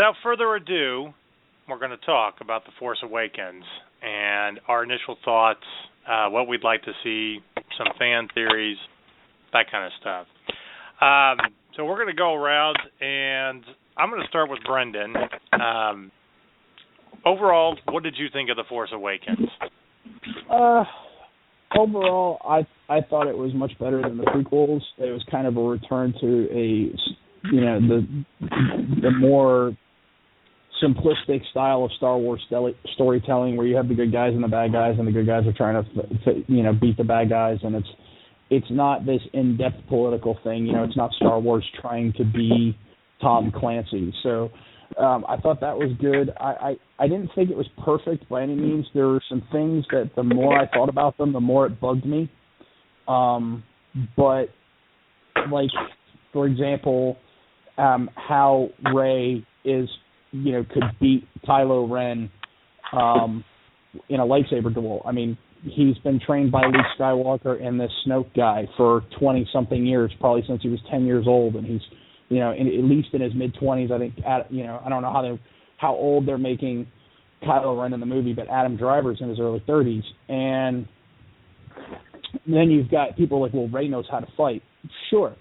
without further ado, we're going to talk about The Force Awakens and our initial thoughts, what we'd like to see, some fan theories, that kind of stuff. So we're going to go around, and I'm going to start with Brendan. Overall, what did you think of The Force Awakens? Overall, I thought it was much better than the prequels. It was kind of a return to the more simplistic style of Star Wars storytelling, where you have the good guys and the bad guys, and the good guys are trying to beat the bad guys, and it's not this in-depth political thing. It's not Star Wars trying to be Tom Clancy. So I thought that was good. I didn't think it was perfect by any means. There were some things that the more I thought about them, the more it bugged me. But, like, for example, how Rey could beat Kylo Ren in a lightsaber duel. I mean, he's been trained by Luke Skywalker and this Snoke guy for 20-something years, probably since he was 10 years old, and he's at least in his mid-20s, I think. I don't know how old they're making Kylo Ren in the movie, but Adam Driver's in his early 30s. And then you've got people like, well, Rey knows how to fight. Sure.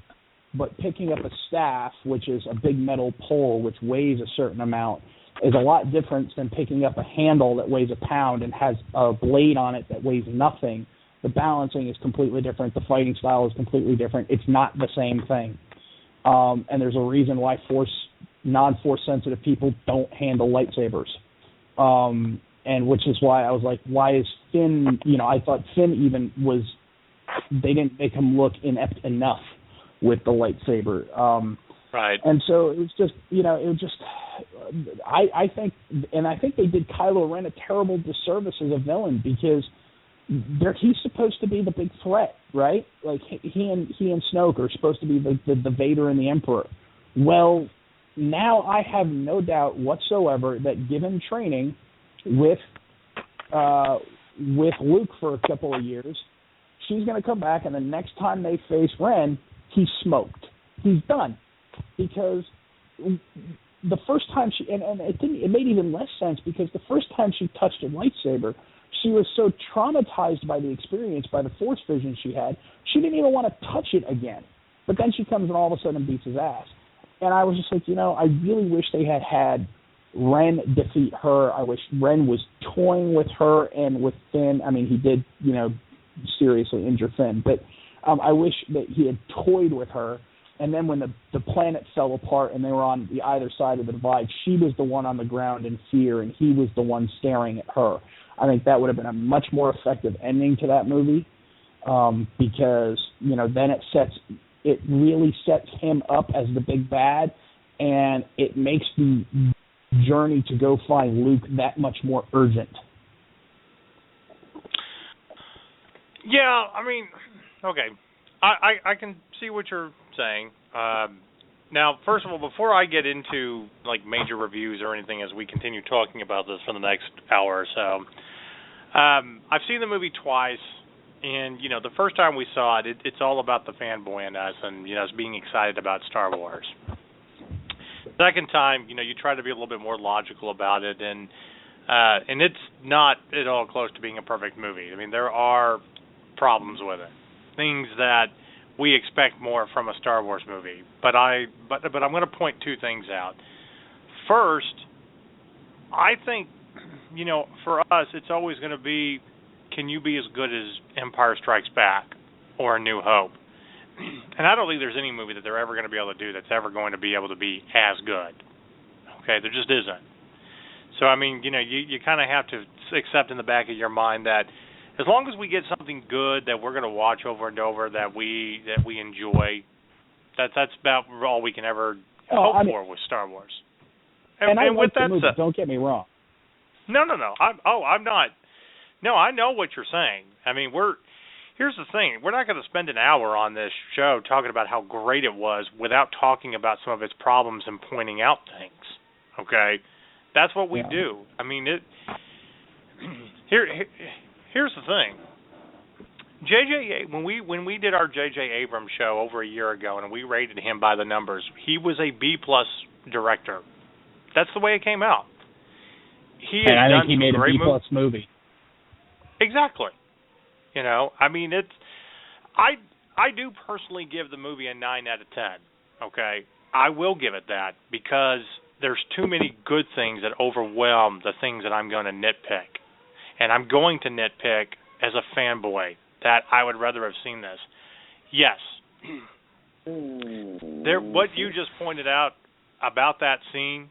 But picking up a staff, which is a big metal pole which weighs a certain amount, is a lot different than picking up a handle that weighs a pound and has a blade on it that weighs nothing. The balancing is completely different. The fighting style is completely different. It's not the same thing. And there's a reason why non-force sensitive people don't handle lightsabers. And which is why I was like, why is Finn, I thought Finn even they didn't make him look inept enough with the lightsaber. Right. And so it was just, I think they did Kylo Ren a terrible disservice as a villain, because he's supposed to be the big threat, right? Like he and Snoke are supposed to be the Vader and the Emperor. Well, now I have no doubt whatsoever that given training with Luke for a couple of years, she's going to come back, and the next time they face Ren, he's smoked. He's done, because the first time it made even less sense, because the first time she touched a lightsaber, she was so traumatized by the experience, by the Force vision she had, she didn't even want to touch it again. But then she comes and all of a sudden beats his ass. And I was just like, I really wish they had Ren defeat her. I wish Ren was toying with her and with Finn. I mean, he did, seriously injure Finn. But I wish that he had toyed with her. And then when the planet fell apart and they were on the either side of the divide, she was the one on the ground in fear, and he was the one staring at her. I think that would have been a much more effective ending to that movie, because then it really sets him up as the big bad, and it makes the journey to go find Luke that much more urgent. Yeah, I mean, okay, I can see what you're saying. Now, first of all, before I get into like major reviews or anything, as we continue talking about this for the next hour or so, I've seen the movie twice, and the first time we saw it, it's all about the fanboy in us, and us being excited about Star Wars. Second time, you try to be a little bit more logical about it, and it's not at all close to being a perfect movie. I mean, there are problems with it, things that we expect more from a Star Wars movie. But I'm going to point two things out. First, I think, for us, it's always going to be, can you be as good as Empire Strikes Back or A New Hope? And I don't think there's any movie that they're ever going to be able to do that's ever going to be able to be as good. Okay, there just isn't. So, I mean, you kind of have to accept in the back of your mind that as long as we get something good that we're going to watch over and over, that we enjoy, that's about all we can ever hope for with Star Wars. And I with like the movie, don't get me wrong. No. I'm not. No, I know what you're saying. I mean, here's the thing. We're not going to spend an hour on this show talking about how great it was without talking about some of its problems and pointing out things. Okay? That's what we do. I mean, here's the thing. When we did our J.J. Abrams show over a year ago, and we rated him by the numbers, he was a B+ director. That's the way it came out. And I think he made a B-plus movie. Exactly. You know, I mean, I do personally give the movie a 9 out of 10. Okay, I will give it that because there's too many good things that overwhelm the things that I'm going to nitpick, and I'm going to nitpick as a fanboy that I would rather have seen this. Yes, what you just pointed out about that scene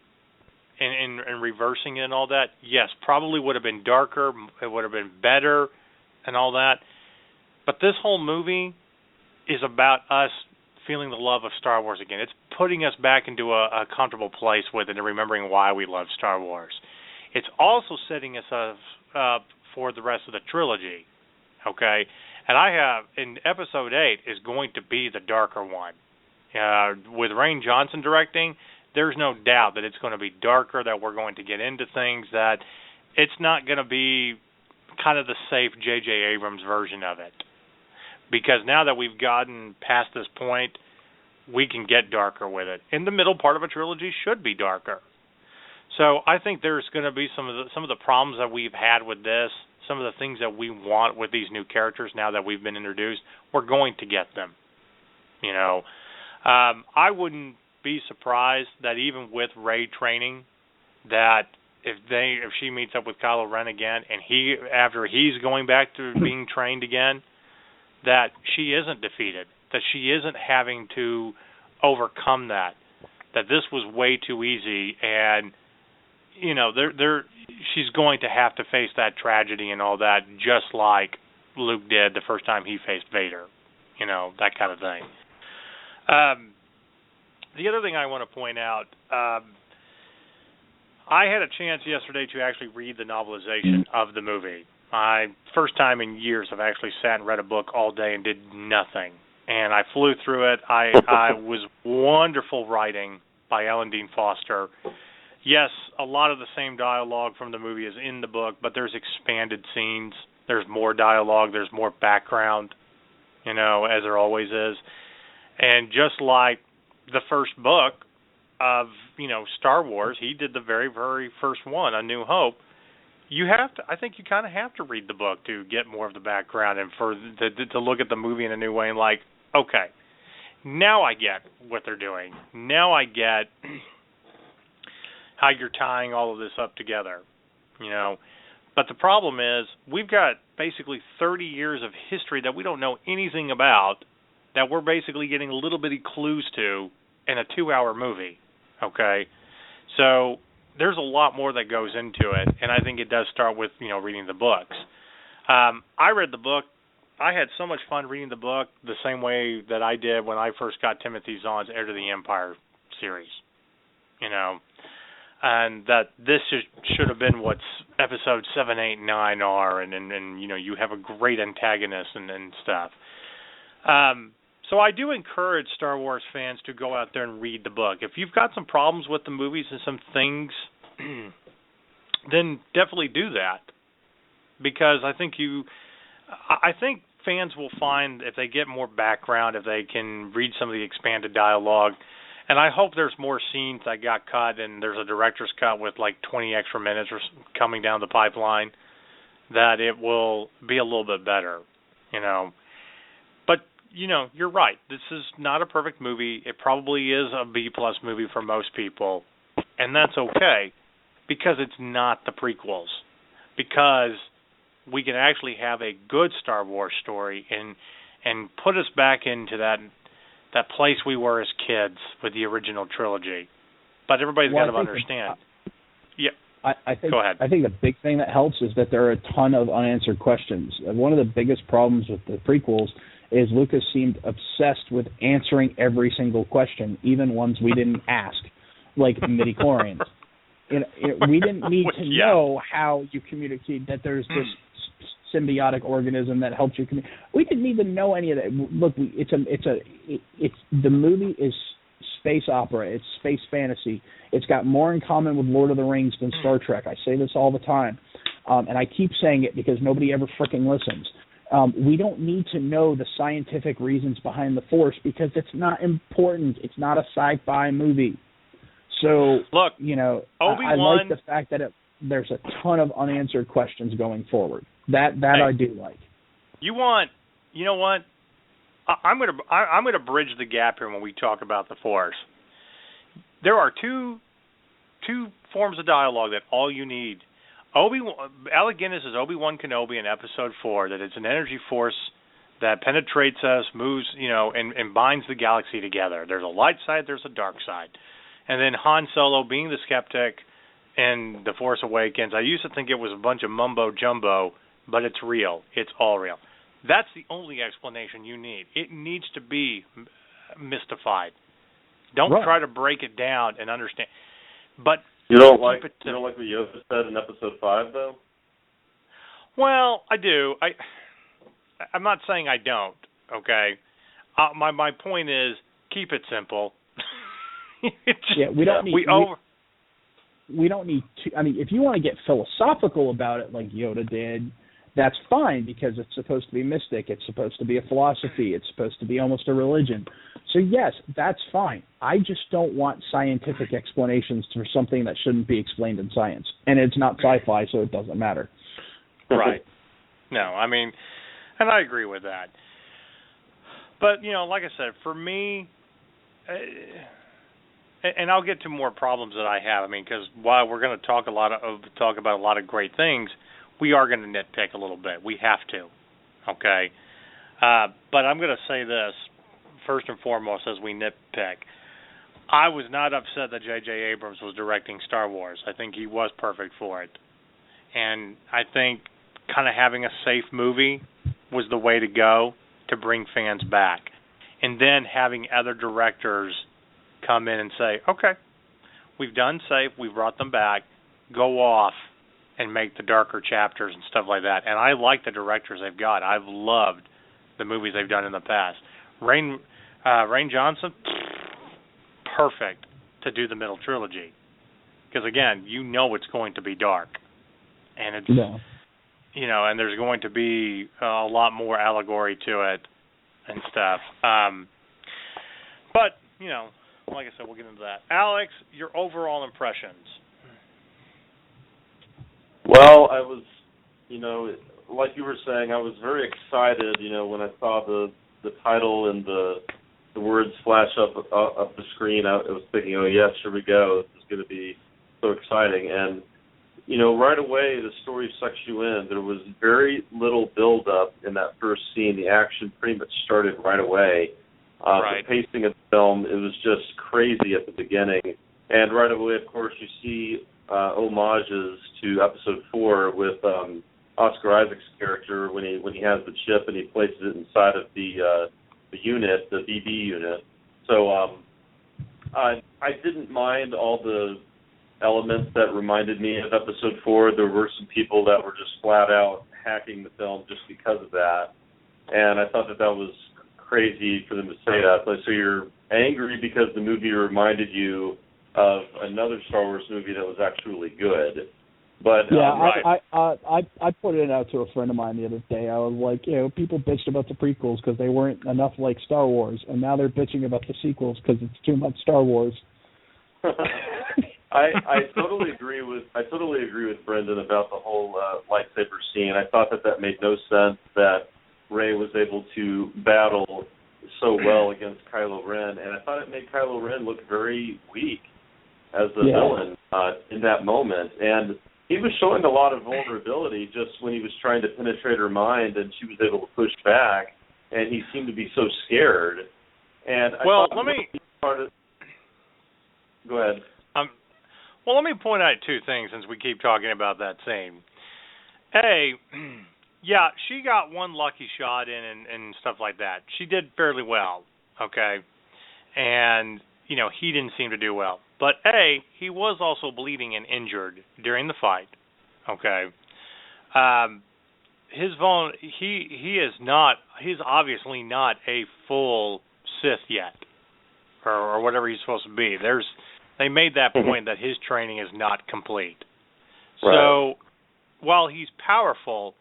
and reversing it and all that, yes, probably would have been darker, it would have been better and all that. But this whole movie is about us feeling the love of Star Wars again. It's putting us back into a comfortable place with it and remembering why we love Star Wars. It's also setting us up for the rest of the trilogy, okay? And in Episode 8 is going to be the darker one. With Rian Johnson directing, there's no doubt that it's going to be darker, that we're going to get into things that it's not going to be kind of the safe J.J. Abrams version of it. Because now that we've gotten past this point, we can get darker with it. And the middle part of a trilogy should be darker. So I think there's going to be some of the problems that we've had with this, some of the things that we want with these new characters now that we've been introduced. We're going to get them. You know, I wouldn't be surprised that even with Rey training, that if she meets up with Kylo Ren again, and after he's going back to being trained again, that she isn't defeated, that she isn't having to overcome that this was way too easy, and you know, she's going to have to face that tragedy and all that, just like Luke did the first time he faced Vader, you know, that kind of thing. The other thing I want to point out, I had a chance yesterday to actually read the novelization of the movie. First time in years I've actually sat and read a book all day and did nothing. And I flew through it. I was wonderful writing by Ellen Dean Foster. Yes, a lot of the same dialogue from the movie is in the book, but there's expanded scenes. There's more dialogue. There's more background, you know, as there always is. And just like the first book of, you know, Star Wars, he did the very, very first one, A New Hope. I think you kind of have to read the book to get more of the background and to look at the movie in a new way and like, okay, now I get what they're doing. Now I get how you're tying all of this up together, you know. But the problem is we've got basically 30 years of history that we don't know anything about, that we're basically getting little bitty clues to in a 2-hour movie, okay? So there's a lot more that goes into it, and I think it does start with, you know, reading the books. I read the book. I had so much fun reading the book the same way that I did when I first got Timothy Zahn's Heir to the Empire series, you know, and that this should have been what episodes 7, 8, 9 are, and you know, you have a great antagonist and stuff. So I do encourage Star Wars fans to go out there and read the book. If you've got some problems with the movies and some things, then definitely do that, because I think fans will find if they get more background, if they can read some of the expanded dialogue, and I hope there's more scenes that got cut and there's a director's cut with like 20 extra minutes or coming down the pipeline, that it will be a little bit better, you know. But, you know, you're right. This is not a perfect movie. It probably is a B-plus movie for most people, and that's okay, because it's not the prequels. Because we can actually have a good Star Wars story and put us back into that place we were as kids with the original trilogy. But everybody's got to understand. I think, go ahead. I think the big thing that helps is that there are a ton of unanswered questions. One of the biggest problems with the prequels is Lucas seemed obsessed with answering every single question, even ones we didn't ask, like midi-chlorians. We didn't need to know how you communicate, that there's this symbiotic organism that helps you communicate. We didn't need to know any of that. Look, the movie is space opera. It's space fantasy. It's got more in common with Lord of the Rings than Star Trek. I say this all the time, and I keep saying it because nobody ever frickin' listens. We don't need to know the scientific reasons behind the Force because it's not important. It's not a sci-fi movie. So, look, you know, Obi-Wan, I like the fact that there's a ton of unanswered questions going forward. That hey, I do like. You know what? I'm gonna bridge the gap here when we talk about the Force. There are two forms of dialogue that all you need. Alec Guinness is Obi-Wan Kenobi in Episode 4. That it's an energy force that penetrates us, moves, and binds the galaxy together. There's a light side, there's a dark side, and then Han Solo being the skeptic in The Force Awakens. I used to think it was a bunch of mumbo jumbo, but it's real. It's all real. That's the only explanation you need. It needs to be mystified. Don't try to break it down and understand. But you don't like what Yoda said in Episode 5, though? Well, I do. I'm not saying I don't. Okay. My point is keep it simple. We don't need. We don't need to. I mean, if you want to get philosophical about it, like Yoda did, that's fine because it's supposed to be mystic. It's supposed to be a philosophy. It's supposed to be almost a religion. So yes, that's fine. I just don't want scientific explanations for something that shouldn't be explained in science. And it's not sci-fi, so it doesn't matter. Right. No, I mean, and I agree with that. But, like I said, for me, and I'll get to more problems that I have. I mean, because while we're going to talk about a lot of great things, we are going to nitpick a little bit. We have to, okay? But I'm going to say this, first and foremost, as we nitpick. I was not upset that J.J. Abrams was directing Star Wars. I think he was perfect for it. And I think kind of having a safe movie was the way to go to bring fans back. And then having other directors come in and say, okay, we've done safe, we've brought them back, go off and make the darker chapters and stuff like that. And I like the directors they've got. I've loved the movies they've done in the past. Rain Johnson, perfect to do the middle trilogy. Because, again, it's going to be dark. And it's, and there's going to be a lot more allegory to it and stuff. But, like I said, we'll get into that. Alex, your overall impressions? Well, I was, like you were saying, I was very excited, when I saw the title and the words flash up the screen. I was thinking, oh, yes, here we go. This is going to be so exciting. And, right away the story sucks you in. There was very little build-up in that first scene. The action pretty much started right away. Right. The pacing of the film, it was just crazy at the beginning. And right away, of course, you see homages to Episode 4 with Oscar Isaac's character when he has the chip and he places it inside of the unit, the BB unit. So I didn't mind all the elements that reminded me of Episode 4. There were some people that were just flat out hacking the film just because of that. And I thought that was crazy for them to say that. So you're angry because the movie reminded you of another Star Wars movie that was actually good. But I put it out to a friend of mine the other day. I was like, people bitched about the prequels because they weren't enough like Star Wars, and now they're bitching about the sequels because it's too much Star Wars. I totally agree with Brendan about the whole lightsaber scene. I thought that made no sense that Rey was able to battle so well against Kylo Ren, and I thought it made Kylo Ren look very weak as a villain in that moment. And he was showing a lot of vulnerability just when he was trying to penetrate her mind, and she was able to push back, and he seemed to be so scared. And go ahead. Well, let me point out two things since we keep talking about that scene. Yeah, she got one lucky shot in and stuff like that. She did fairly well, okay? And, he didn't seem to do well. But, he was also bleeding and injured during the fight, okay? He's obviously not a full Sith yet, or whatever he's supposed to be. They made that point that his training is not complete. Right. So, while he's powerful,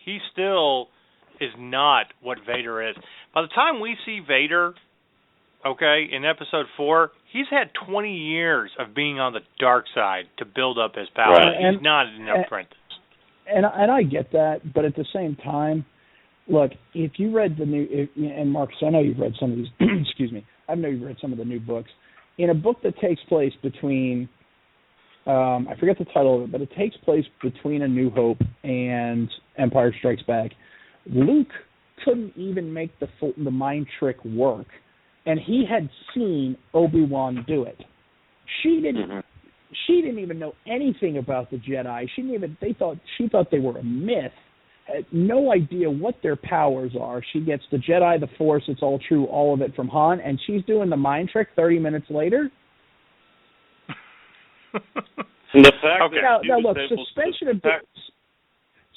he still is not what Vader is. By the time we see Vader okay, in episode 4, he's had 20 years of being on the dark side to build up his power. Right. He's not an apprentice. And I get that, but at the same time, look, if you read and Marcus, I know you've read some of these, excuse me, I know you've read some of the new books. In a book that takes place between, I forget the title of it, but it takes place between A New Hope and Empire Strikes Back. Luke couldn't even make the mind trick work, and he had seen Obi-Wan do it. She didn't even know anything about the Jedi. She thought they were a myth. Had no idea what their powers are. She gets the Jedi, the Force, it's all true, all of it from Han, and she's doing the mind trick 30 minutes later. The fact Okay. that Now look,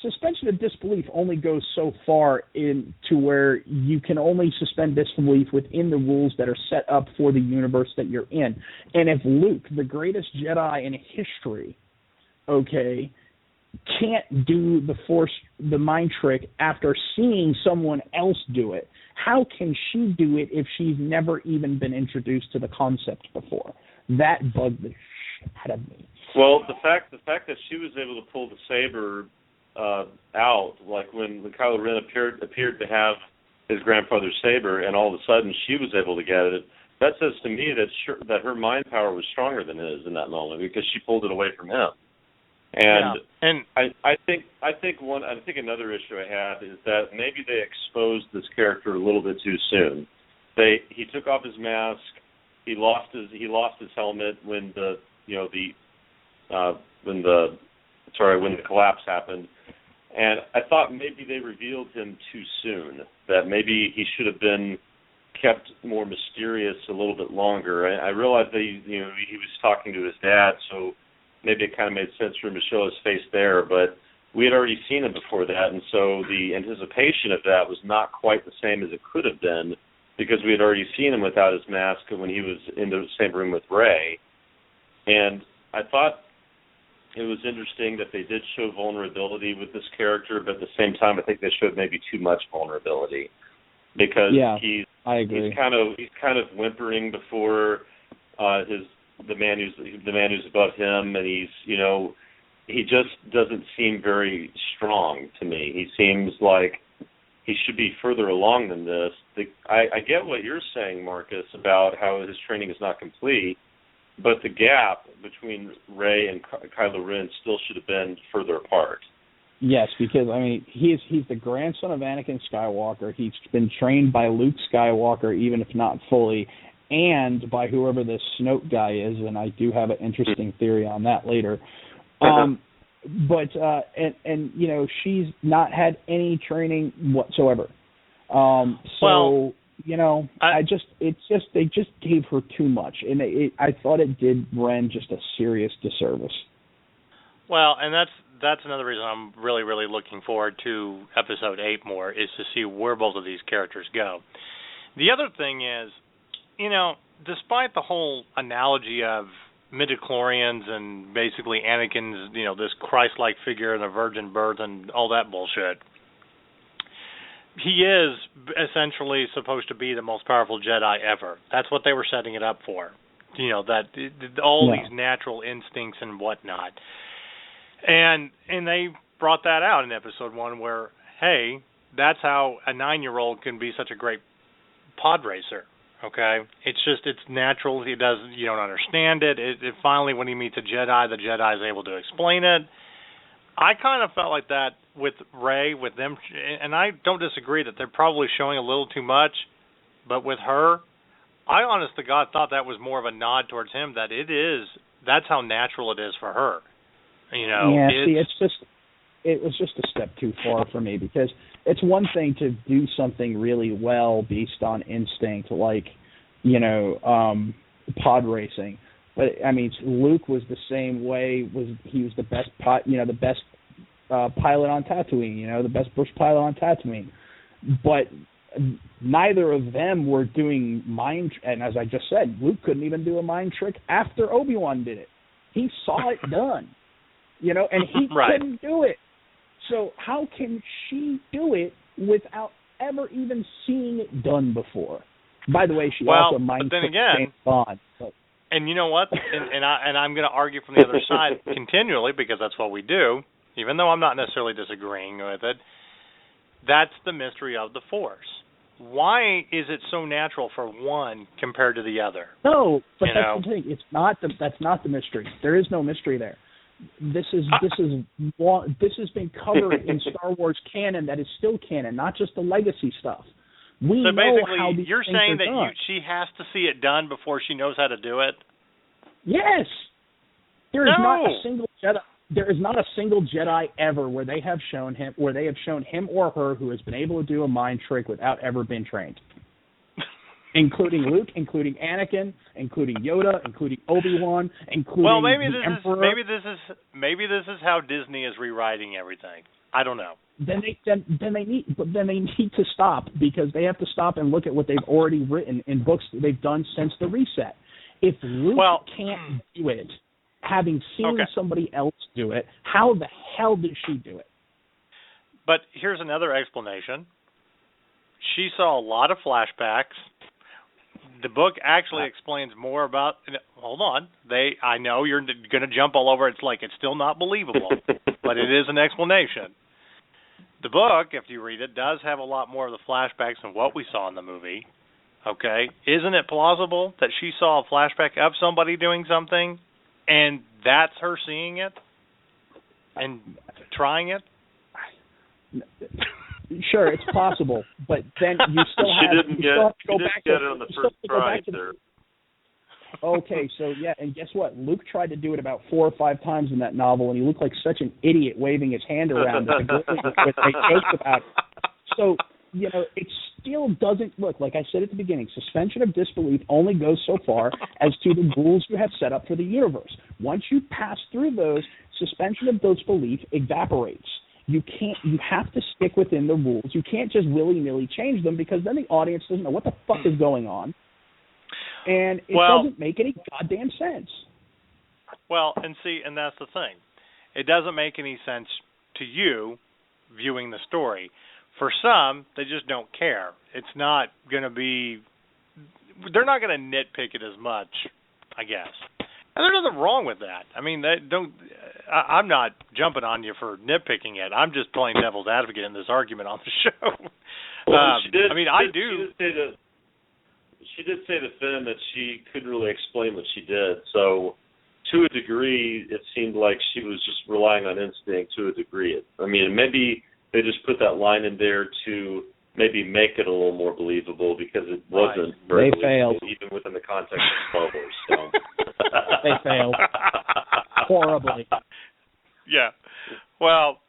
suspension of disbelief only goes so far to where you can only suspend disbelief within the rules that are set up for the universe that you're in. And if Luke, the greatest Jedi in history, okay, can't do the mind trick after seeing someone else do it, how can she do it if she's never even been introduced to the concept before? That bugged the shit out of me. Well, the fact that she was able to pull the saber out, like when Kylo Ren appeared to have his grandfather's saber, and all of a sudden she was able to get it. That says to me that her mind power was stronger than his in that moment because she pulled it away from him. And I think another issue I have is that maybe they exposed this character a little bit too soon. He took off his mask. He lost his helmet when the collapse happened. And I thought maybe they revealed him too soon, that maybe he should have been kept more mysterious a little bit longer. I realized that he was talking to his dad, so maybe it kind of made sense for him to show his face there, but we had already seen him before that, and so the anticipation of that was not quite the same as it could have been because we had already seen him without his mask when he was in the same room with Rey. And I thought it was interesting that they did show vulnerability with this character, but at the same time, I think they showed maybe too much vulnerability because I agree. He's kind of whimpering before the man who's above him, and he just doesn't seem very strong to me. He seems like he should be further along than this. I get what you're saying, Marcus, about how his training is not complete. But the gap between Rey and Kylo Ren still should have been further apart. Yes, because he's the grandson of Anakin Skywalker. He's been trained by Luke Skywalker, even if not fully, and by whoever this Snoke guy is. And I do have an interesting theory on that later. But she's not had any training whatsoever. They just gave her too much, and I thought it did Ren just a serious disservice. Well, and that's another reason I'm really, really looking forward to Episode 8 more, is to see where both of these characters go. The other thing is, despite the whole analogy of midichlorians and basically Anakin's, this Christ-like figure and a virgin birth and all that bullshit, he is essentially supposed to be the most powerful Jedi ever. That's what they were setting it up for. These natural instincts and whatnot. And they brought that out in Episode 1 where, hey, that's how a 9-year-old can be such a great pod racer. Okay? It's natural. You don't understand it. It finally, when he meets a Jedi, the Jedi is able to explain it. I kind of felt like that with Rey, with them, and I don't disagree that they're probably showing a little too much, but with her, I honest to God thought that was more of a nod towards him, that's how natural it is for her. It was just a step too far for me, because it's one thing to do something really well based on instinct, like, pod racing. But Luke was the same way. He was the best pilot on Tatooine. The best bush pilot on Tatooine. But neither of them were doing mind. And as I just said, Luke couldn't even do a mind trick after Obi-Wan did it. He saw it done. And he couldn't do it. So how can she do it without ever even seeing it done before? By the way, she well, also mind but then tricked again, James Bond. But. And you know what? And I'm going to argue from the other side continually because that's what we do, even though I'm not necessarily disagreeing with it. That's the mystery of the Force. Why is it so natural for one compared to the other? No, but that's the thing. That's not the mystery. There is no mystery there. This has been covered in Star Wars canon that is still canon, not just the legacy stuff. So basically, you're saying that she has to see it done before she knows how to do it? Yes. There is not a single Jedi. There is not a single Jedi ever where they have shown him or her who has been able to do a mind trick without ever being trained. Including Luke, including Anakin, including Yoda, including Obi-Wan, including the Emperor. Maybe this is how Disney is rewriting everything. I don't know. Then they need to stop, because they have to stop and look at what they've already written in books that they've done since the reset. If Luke can't do it, having seen somebody else do it, how the hell did she do it? But here's another explanation. She saw a lot of flashbacks. The book actually explains more about. Hold on, I know you're going to jump all over. It's like it's still not believable, but it is an explanation. The book, if you read it, does have a lot more of the flashbacks than what we saw in the movie. Okay, isn't it plausible that she saw a flashback of somebody doing something, and that's her seeing it and trying it? Sure, it's possible, but then you still have to go back to it on the first try there. Okay, so and guess what? Luke tried to do it about 4 or 5 times in that novel, and he looked like such an idiot waving his hand around with a joke about it. So, it still doesn't look, like I said at the beginning, suspension of disbelief only goes so far as to the rules you have set up for the universe. Once you pass through those, suspension of disbelief evaporates. You have to stick within the rules. You can't just willy-nilly change them, because then the audience doesn't know what the fuck is going on. And it doesn't make any goddamn sense. Well, and that's the thing. It doesn't make any sense to you viewing the story. For some, they just don't care. It's not going to be... They're not going to nitpick it as much, I guess. And there's nothing wrong with that. I mean, I'm not jumping on you for nitpicking it. I'm just playing devil's advocate in this argument on the show. Well, I do... She did say to Finn that she couldn't really explain what she did. So, to a degree, it seemed like she was just relying on instinct to a degree. I mean, maybe they just put that line in there to maybe make it a little more believable, because it wasn't very believable, even within the context of Star Wars. So. They failed. Horribly. Yeah. Well,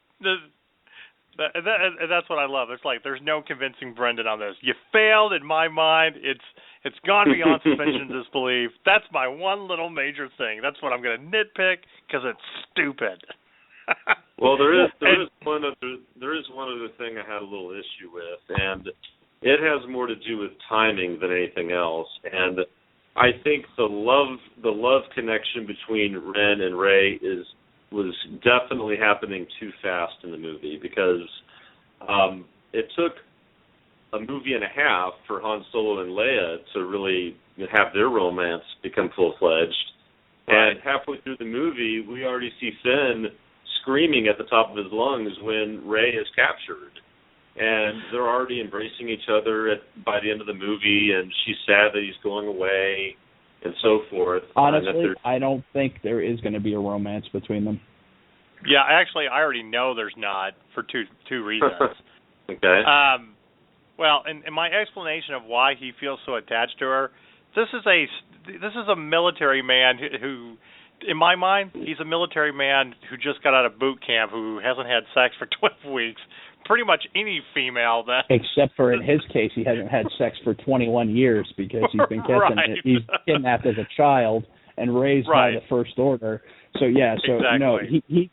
that's what I love. It's like there's no convincing Brendan on this. You failed in my mind. It's gone beyond suspension of disbelief. That's my one little major thing. That's what I'm going to nitpick, because it's stupid. Well, there is one other thing I had a little issue with, and it has more to do with timing than anything else. And I think the love connection between Ren and Rey was definitely happening too fast in the movie, because it took a movie and a half for Han Solo and Leia to really have their romance become full-fledged. Right. And halfway through the movie, we already see Finn screaming at the top of his lungs when Rey is captured. And they're already embracing each other by the end of the movie, and she's sad that he's going away, and so forth. Honestly, I don't think there is going to be a romance between them. Yeah, actually, I already know there's not, for two reasons. Okay. Well, and my explanation of why he feels so attached to her, this is a military man who, in my mind, he's a military man who just got out of boot camp, who hasn't had sex for 12 weeks. Pretty much any female that... Except for in his case, he hasn't had sex for 21 years, because he's been he's kidnapped as a child and raised by the First Order. So exactly. He's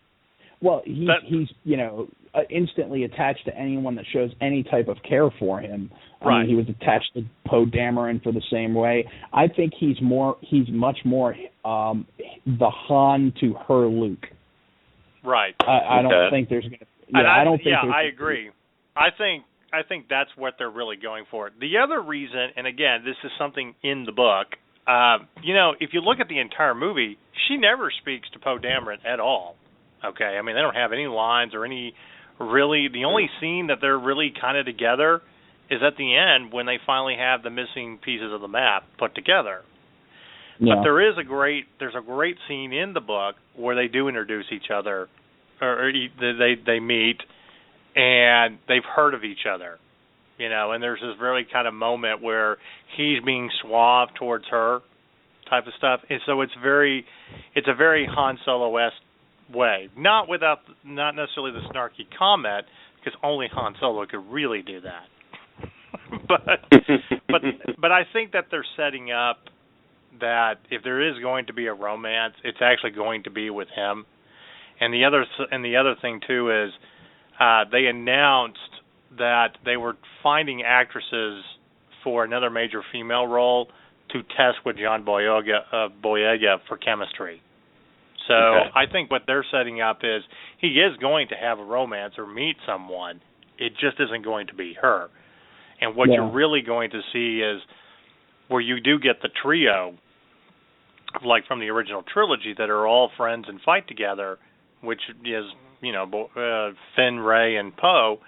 instantly attached to anyone that shows any type of care for him. Right. I mean, he was attached to Poe Dameron for the same way. I think he's much more the Han to her Luke. Right. I don't think there's going to. Yeah, I don't think. I agree. I think think that's what they're really going for. The other reason, and again, this is something in the book. If you look at the entire movie, she never speaks to Poe Dameron at all. Okay, I mean, they don't have any lines or any really. The only scene that they're really kind of together is at the end when they finally have the missing pieces of the map put together. Yeah. But there's a great scene in the book where they do introduce each other, or they meet, and they've heard of each other, and there's this really kind of moment where he's being suave towards her, type of stuff, and so it's a very Han Solo-esque way, not necessarily the snarky comment, because only Han Solo could really do that, but I think that they're setting up that if there is going to be a romance, it's actually going to be with him. And the other thing too is they announced that they were finding actresses for another major female role to test with John Boyega for chemistry. So okay. I think what they're setting up is he is going to have a romance or meet someone. It just isn't going to be her. And what you're really going to see is where you do get the trio, like from the original trilogy, that are all friends and fight together, which is, Finn, Rey, and Poe.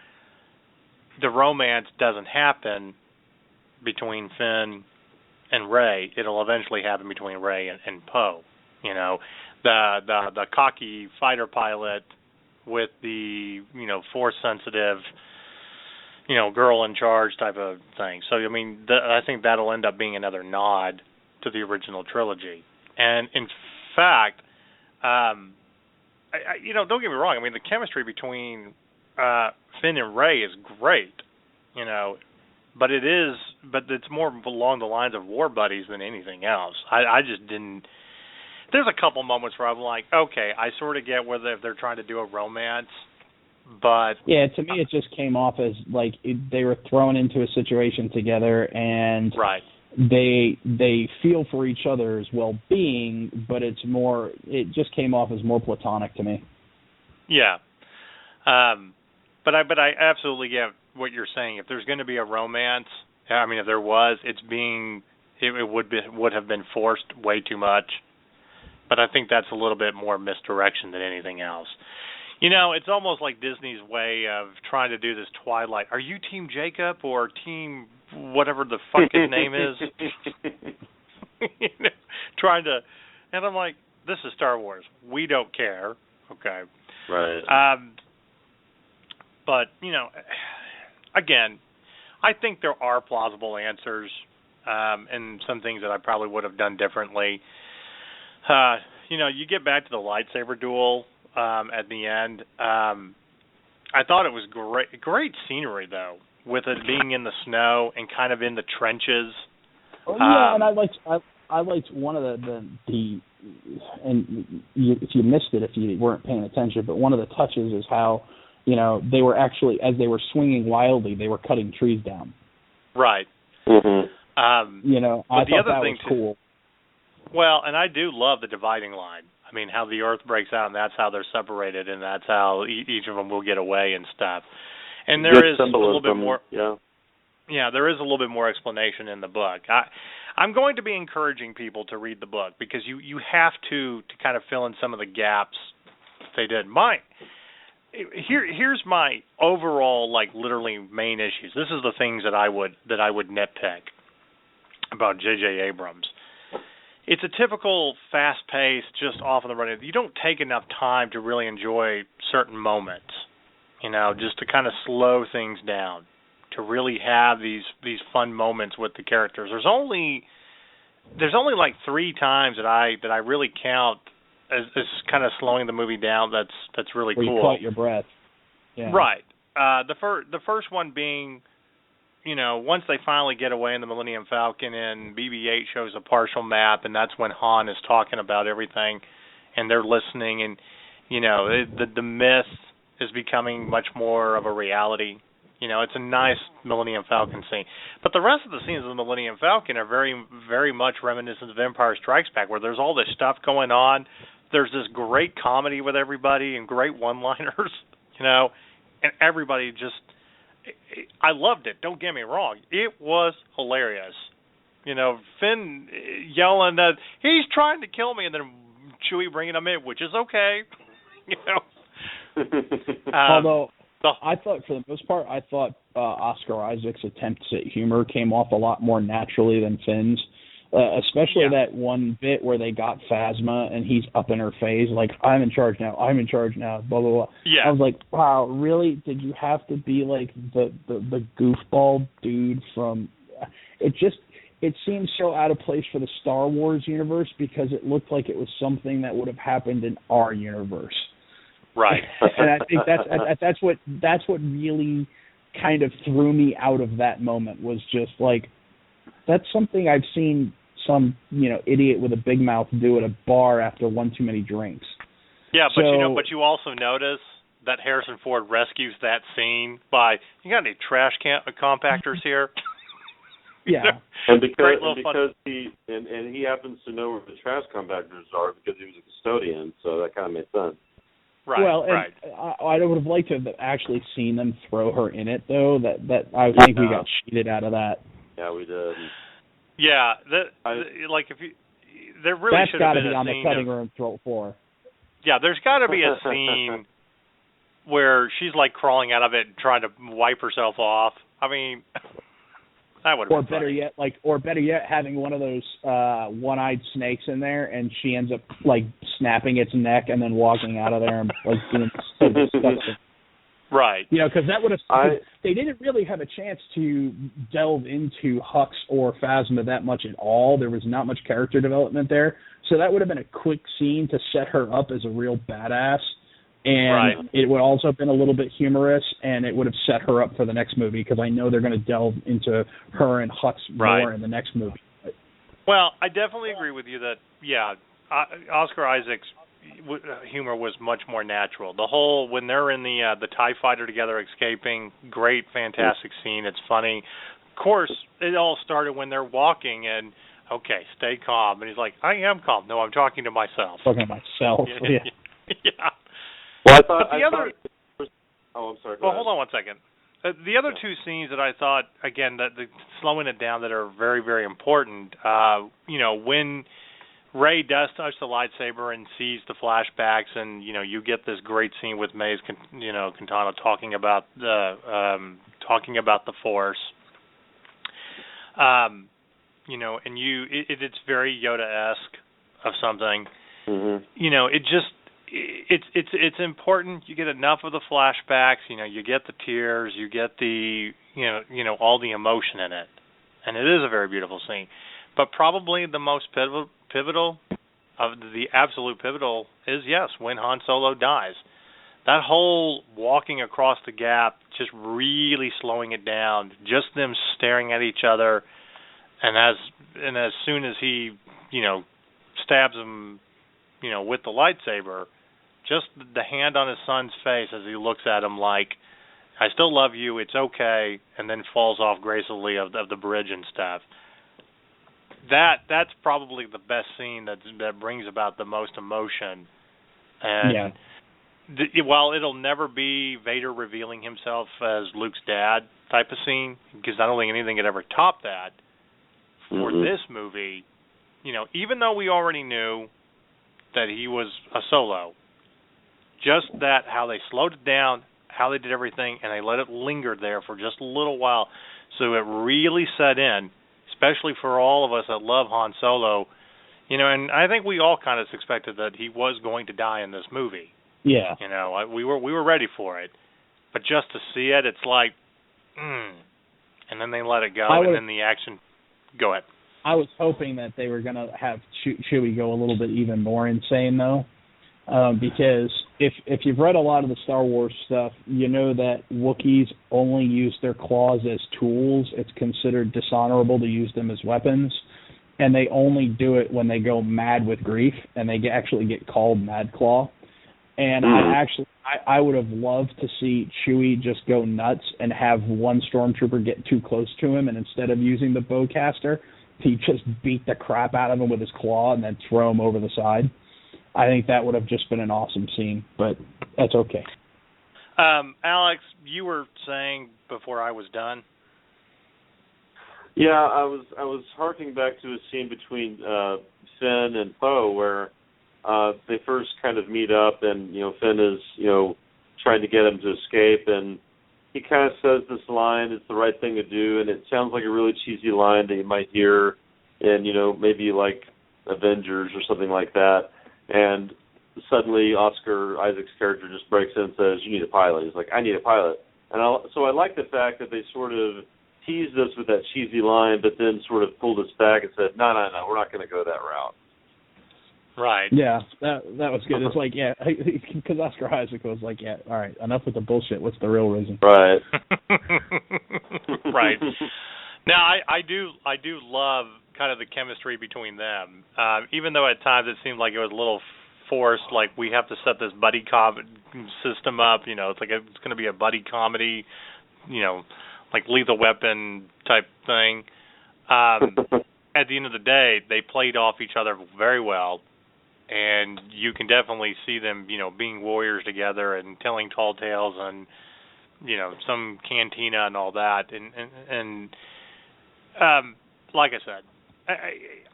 The romance doesn't happen between Finn and Rey. It'll eventually happen between Rey and Poe. The cocky fighter pilot with the, force-sensitive, girl in charge type of thing. So, I mean, I think that'll end up being another nod to the original trilogy. And, in fact, don't get me wrong. I mean, the chemistry between Finn and Rey is great, but it's more along the lines of war buddies than anything else. I just didn't. There's a couple moments where I'm like, okay, I sort of get whether if they're trying to do a romance, but yeah, to me it just came off as like they were thrown into a situation together, and right. They feel for each other's well-being, but it just came off as more platonic to me. Yeah, but I absolutely get what you're saying. If there's going to be a romance, I mean, if there was, it would have been forced way too much. But I think that's a little bit more misdirection than anything else. It's almost like Disney's way of trying to do this Twilight. Are you Team Jacob or Team whatever the fuck his name is? Trying to, and I'm like, this is Star Wars. We don't care. Okay. Right. But, again, I think there are plausible answers and some things that I probably would have done differently. You get back to the lightsaber duel at the end. I thought it was great scenery, though, with it being in the snow and kind of in the trenches. Oh, yeah, and I liked one of the and if you missed it if you weren't paying attention, but one of the touches is how, they were actually, as they were swinging wildly, they were cutting trees down. Right. Mm-hmm. I thought that was cool. Well, and I do love the dividing line. I mean, how the Earth breaks out, and that's how they're separated, and that's how each of them will get away and stuff. And there is a little bit more. Yeah, there is a little bit more explanation in the book. I'm going to be encouraging people to read the book because you have to kind of fill in some of the gaps they did. Here's my overall, like, literally main issues. This is the things that I would nitpick about J.J. Abrams. It's a typical fast-paced, just off on the run. You don't take enough time to really enjoy certain moments, just to kind of slow things down, to really have these fun moments with the characters. There's only like 3 times that I really count as kind of slowing the movie down. That's really cool. Where you caught your breath. Yeah. Right. The first one being, once they finally get away in the Millennium Falcon and BB-8 shows a partial map, and that's when Han is talking about everything, and they're listening, and the myth is becoming much more of a reality. It's a nice Millennium Falcon scene. But the rest of the scenes of the Millennium Falcon are very, very much reminiscent of Empire Strikes Back, where there's all this stuff going on. There's this great comedy with everybody and great one-liners, and everybody just I loved it. Don't get me wrong. It was hilarious. Finn yelling that he's trying to kill me, and then Chewie bringing him in, which is okay. Although I thought, for the most part, Oscar Isaac's attempts at humor came off a lot more naturally than Finn's. Especially that one bit where they got Phasma and he's up in her face, like, I'm in charge now, blah, blah, blah. Yeah. I was like, wow, really? Did you have to be like the goofball dude from... It seemed so out of place for the Star Wars universe because it looked like it was something that would have happened in our universe. Right. And I think that's what really kind of threw me out of that moment, was just like, that's something I've seen some, idiot with a big mouth do at a bar after one too many drinks. Yeah, but you also notice that Harrison Ford rescues that scene by, you got any trash compactors here? Yeah. And because he happens to know where the trash compactors are because he was a custodian, so that kind of made sense. Right. Well, right. I would have liked to have actually seen them throw her in it, though. That I think we got cheated out of that. Yeah, we did. Yeah, if you, there really should have been a scene. That's got to be on the cutting room floor. Yeah, there's got to be a scene where she's like crawling out of it and trying to wipe herself off. I mean, that would have been funny. Or better yet, having one of those one-eyed snakes in there, and she ends up like snapping its neck and then walking out of there and like being so disgusting. Right. Because that would have... They didn't really have a chance to delve into Hux or Phasma that much at all. There was not much character development there. So that would have been a quick scene to set her up as a real badass. And it would also have been a little bit humorous, and it would have set her up for the next movie, because I know they're going to delve into her and Hux more in the next movie. Well, I definitely agree with you that, Oscar Isaac's humor was much more natural. The whole, when they're in the TIE fighter together escaping, great, fantastic scene. It's funny. Of course, it all started when they're walking and, okay, stay calm. And he's like, I am calm. No, I'm talking to myself. Talking to myself, yeah. Well, I'm sorry. Well, hold on one second. The other two scenes that I thought, again, that the slowing it down, that are very, very important, when Rey does touch the lightsaber and sees the flashbacks, and you get this great scene with Maze, Quintana talking about the Force. And it's very Yoda-esque of something. Mm-hmm. It's important. You get enough of the flashbacks. You get the tears. You get the all the emotion in it, and it is a very beautiful scene. But probably the most pivotal of the absolute pivotal is when Han Solo dies. That whole walking across the gap, just really slowing it down, just them staring at each other, and as soon as he stabs him with the lightsaber, just the hand on his son's face as he looks at him like, I still love you, it's okay, and then falls off gracefully of the bridge and stuff. That's probably the best scene that brings about the most emotion. And while it'll never be Vader revealing himself as Luke's dad type of scene, because I don't think anything could ever top that, for this movie, even though we already knew that he was a Solo, just that, how they slowed it down, how they did everything, and they let it linger there for just a little while, so it really set in, especially for all of us that love Han Solo, and I think we all kind of suspected that he was going to die in this movie. Yeah. We were ready for it, but just to see it, it's like, and then they let it go, and then the action. Go ahead. I was hoping that they were going to have Chewie go a little bit even more insane, though, because if you've read a lot of the Star Wars stuff, you know that Wookiees only use their claws as tools. It's considered dishonorable to use them as weapons, and they only do it when they go mad with grief, and they actually get called Mad Claw. And I would have loved to see Chewie just go nuts and have one stormtrooper get too close to him, and instead of using the bowcaster, he just beat the crap out of him with his claw and then throw him over the side. I think that would have just been an awesome scene, but that's okay. Alex, you were saying before I was done. Yeah, I was harking back to a scene between Finn and Poe where they first kind of meet up, and Finn is trying to get him to escape, and he kind of says this line, "It's the right thing to do," and it sounds like a really cheesy line that you might hear in maybe like Avengers or something like that, and suddenly Oscar Isaac's character just breaks in and says, "You need a pilot." He's like, "I need a pilot," and so I like the fact that they sort of teased us with that cheesy line, but then sort of pulled us back and said, no, we're not going to go that route. Right. Yeah, that was good. It's like, yeah, because Oscar Isaac was like, yeah, all right, enough with the bullshit. What's the real reason? Right. Right. Now, I do love kind of the chemistry between them, even though at times it seemed like it was a little forced, like we have to set this buddy system up, it's like it's going to be a buddy comedy, like Lethal Weapon type thing. At the end of the day, they played off each other very well, and you can definitely see them, being warriors together and telling tall tales and, some cantina and all that. And like I said,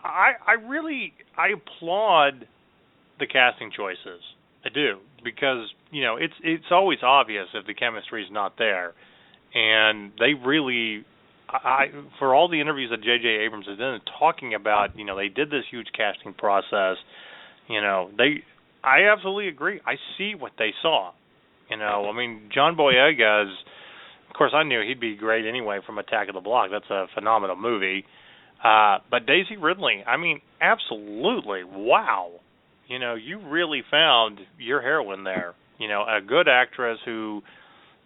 I really applaud the casting choices. I do, because it's always obvious if the chemistry is not there. And they really, for all the interviews that J.J. Abrams has done, talking about, they did this huge casting process. I absolutely agree. I see what they saw. John Boyega is, of course, I knew he'd be great anyway from Attack of the Block. That's a phenomenal movie. But Daisy Ridley, absolutely, wow. You really found your heroine there. A good actress who,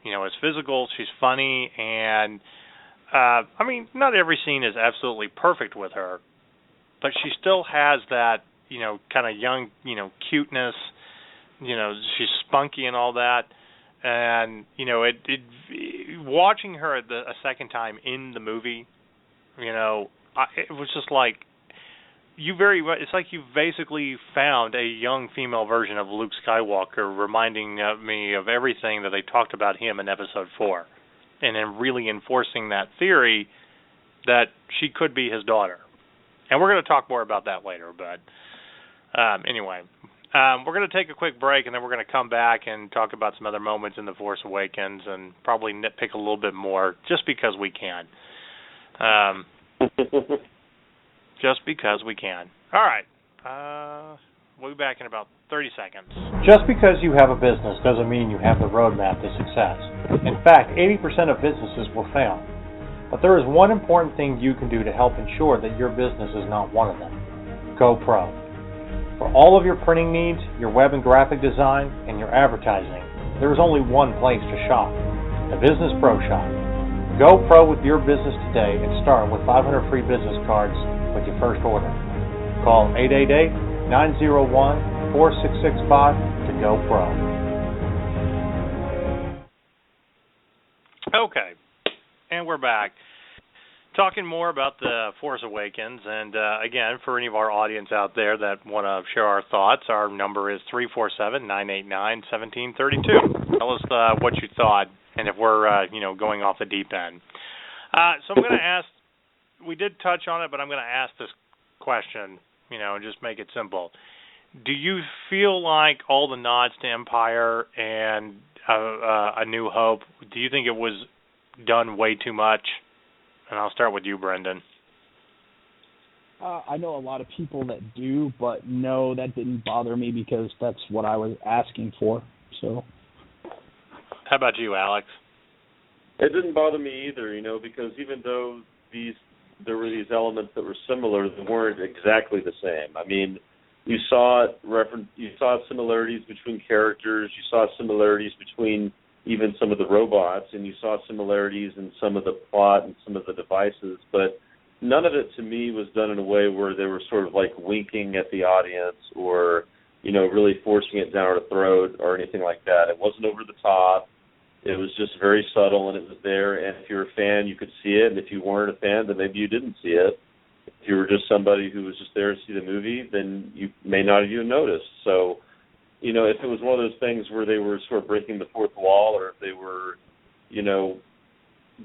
is physical, she's funny, and, not every scene is absolutely perfect with her, but she still has that, kind of young, cuteness, she's spunky and all that, and, watching her a second time in the movie, it was just like, it's like you basically found a young female version of Luke Skywalker, reminding me of everything that they talked about him in Episode 4, and then really enforcing that theory that she could be his daughter. And we're going to talk more about that later, but anyway. We're going to take a quick break, and then we're going to come back and talk about some other moments in The Force Awakens and probably nitpick a little bit more just because we can. Just because we can. All right. We'll be back in about 30 seconds. Just because you have a business doesn't mean you have the roadmap to success. In fact, 80% of businesses will fail. But there is one important thing you can do to help ensure that your business is not one of them. Go Pro. For all of your printing needs, your web and graphic design, and your advertising, there is only one place to shop. The Business Pro Shop. Go Pro with your business today and start with 500 free business cards with your first order. Call 888-901-4665 to go pro. Okay, and we're back. Talking more about The Force Awakens, and again, for any of our audience out there that want to share our thoughts, our number is 347-989-1732. Tell us what you thought, and if we're, going off the deep end. So I'm going to ask, we did touch on it, but I'm going to ask this question, and just make it simple. Do you feel like all the nods to Empire and A New Hope, do you think it was done way too much? And I'll start with you, Brendan. I know a lot of people that do, but no, that didn't bother me because that's what I was asking for. So, how about you, Alex? It didn't bother me either, because even though there were these elements that were similar, they weren't exactly the same. You saw similarities between characters, you saw similarities between even some of the robots, and you saw similarities in some of the plot and some of the devices, but none of it to me was done in a way where they were sort of like winking at the audience or, really forcing it down our throat or anything like that. It wasn't over the top. It was just very subtle, and it was there, and if you're a fan, you could see it, and if you weren't a fan, then maybe you didn't see it. If you were just somebody who was just there to see the movie, then you may not have even noticed. So, if it was one of those things where they were sort of breaking the fourth wall, or if they were,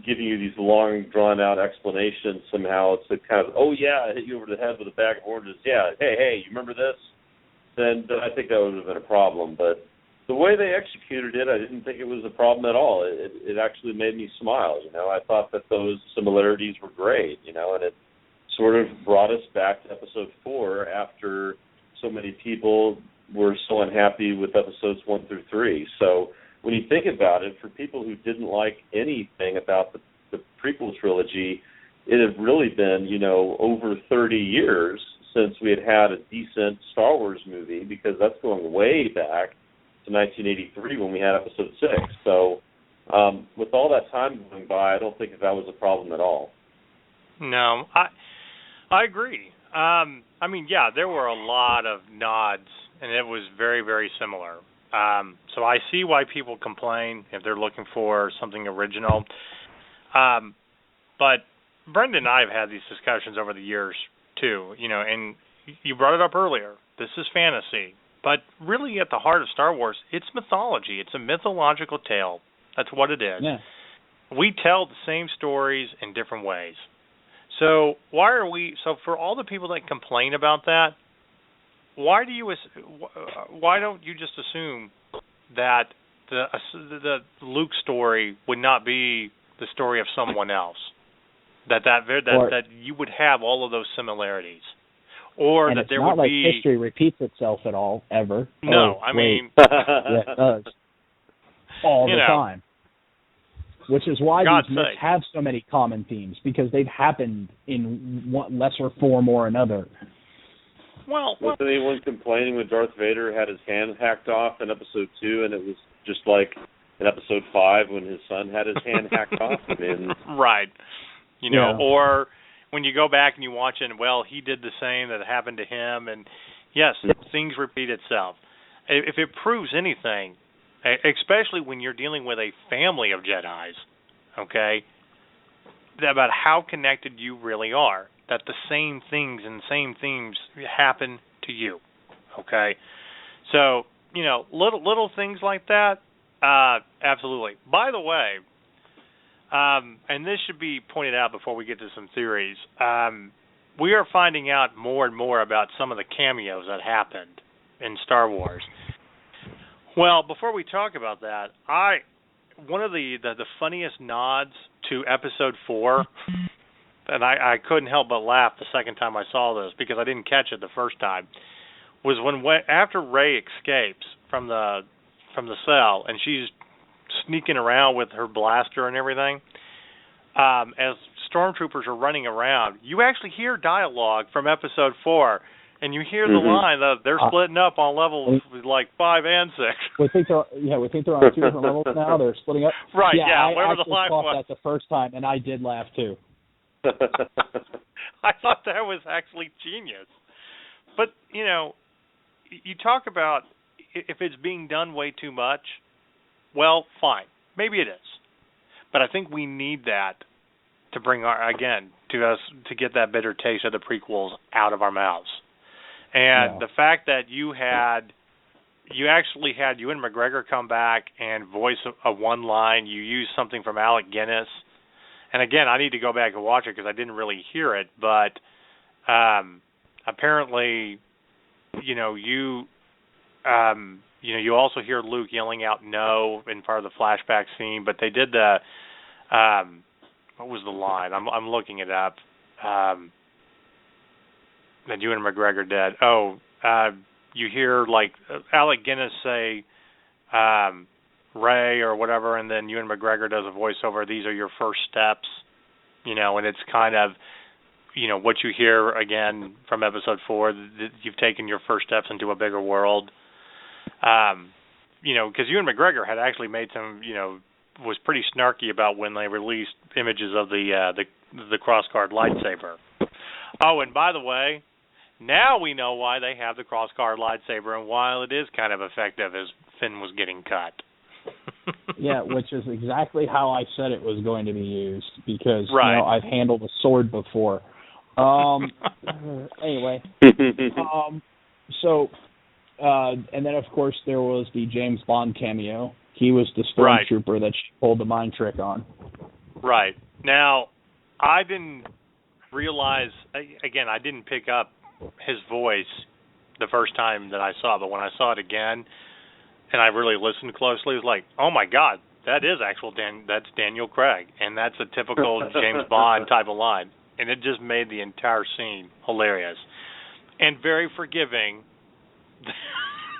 giving you these long, drawn-out explanations somehow to kind of, oh, yeah, I hit you over the head with a bag of oranges. Yeah, hey, you remember this? Then I think that would have been a problem. But the way they executed it, I didn't think it was a problem at all. It actually made me smile. I thought that those similarities were great, and it sort of brought us back to episode 4 after so many people were so unhappy with episodes 1 through 3. So when you think about it, for people who didn't like anything about the prequel trilogy, it had really been, over 30 years since we had a decent Star Wars movie, because that's going way back to 1983 when we had episode 6. So with all that time going by, I don't think that was a problem at all. No, I agree. There were a lot of nods, and it was very, very similar. So I see why people complain if they're looking for something original. But Brendan and I have had these discussions over the years, too, and you brought it up earlier. This is fantasy. But really at the heart of Star Wars, it's mythology. It's a mythological tale. That's what it is. Yeah. We tell the same stories in different ways. So so for all the people that complain about that, why don't you just assume that the Luke story would not be the story of someone else? That you would have all of those similarities, or that there would be. And it's not like history repeats itself at all ever. No, yeah, it does all the time. Which is why these myths have so many common themes, because they've happened in one lesser form or another. Well, wasn't anyone complaining when Darth Vader had his hand hacked off in episode 2, and it was just like in episode 5 when his son had his hand hacked off? Right. Or when you go back and you watch it, he did the same that happened to him, and yes, things repeat itself. If it proves anything, especially when you're dealing with a family of Jedis, okay, about how connected you really are, that the same things and same themes happen to you, okay? So, little things like that, absolutely. By the way, and this should be pointed out before we get to some theories, we are finding out more and more about some of the cameos that happened in Star Wars. Well, before we talk about that, one of the funniest nods to episode 4, and I couldn't help but laugh the second time I saw this because I didn't catch it the first time, was after Rey escapes from the cell and she's sneaking around with her blaster and everything, as stormtroopers are running around, you actually hear dialogue from episode 4. And you hear the line that they're splitting up on levels like 5 and 6. We think they're on 2 different levels now. They're splitting up. Right. Yeah. Wherever the line was. I actually that the first time, and I did laugh too. I thought that was actually genius. But you talk about if it's being done way too much. Well, fine, maybe it is. But I think we need that to bring to get that bitter taste of the prequels out of our mouths. And the fact that you actually had Ewan McGregor come back and voice a one line, you used something from Alec Guinness. And again, I need to go back and watch it because I didn't really hear it, but apparently, you also hear Luke yelling out "no" in part of the flashback scene, but they did the what was the line? I'm looking it up. That Ewan McGregor did. You hear like Alec Guinness say Ray or whatever, and then Ewan McGregor does a voiceover. These are your first steps, and it's kind of, what you hear again from episode 4. That you've taken your first steps into a bigger world. Because Ewan McGregor had actually made some, was pretty snarky about when they released images of the crossguard lightsaber. Oh, and by the way, now we know why they have the crossguard lightsaber, and while it is kind of effective as Finn was getting cut. Yeah, which is exactly how I said it was going to be used, because I've handled a sword before. Anyway, so And then, of course, there was the James Bond cameo. He was the Right. stormtrooper that she pulled the mind trick on. Right. Now, I didn't realize, again, I didn't pick up his voice the first time that I saw it, but when I saw it again and I really listened closely, it was like, oh my God, that is that's Daniel Craig, and that's a typical James Bond type of line. And it just made the entire scene hilarious. And very forgiving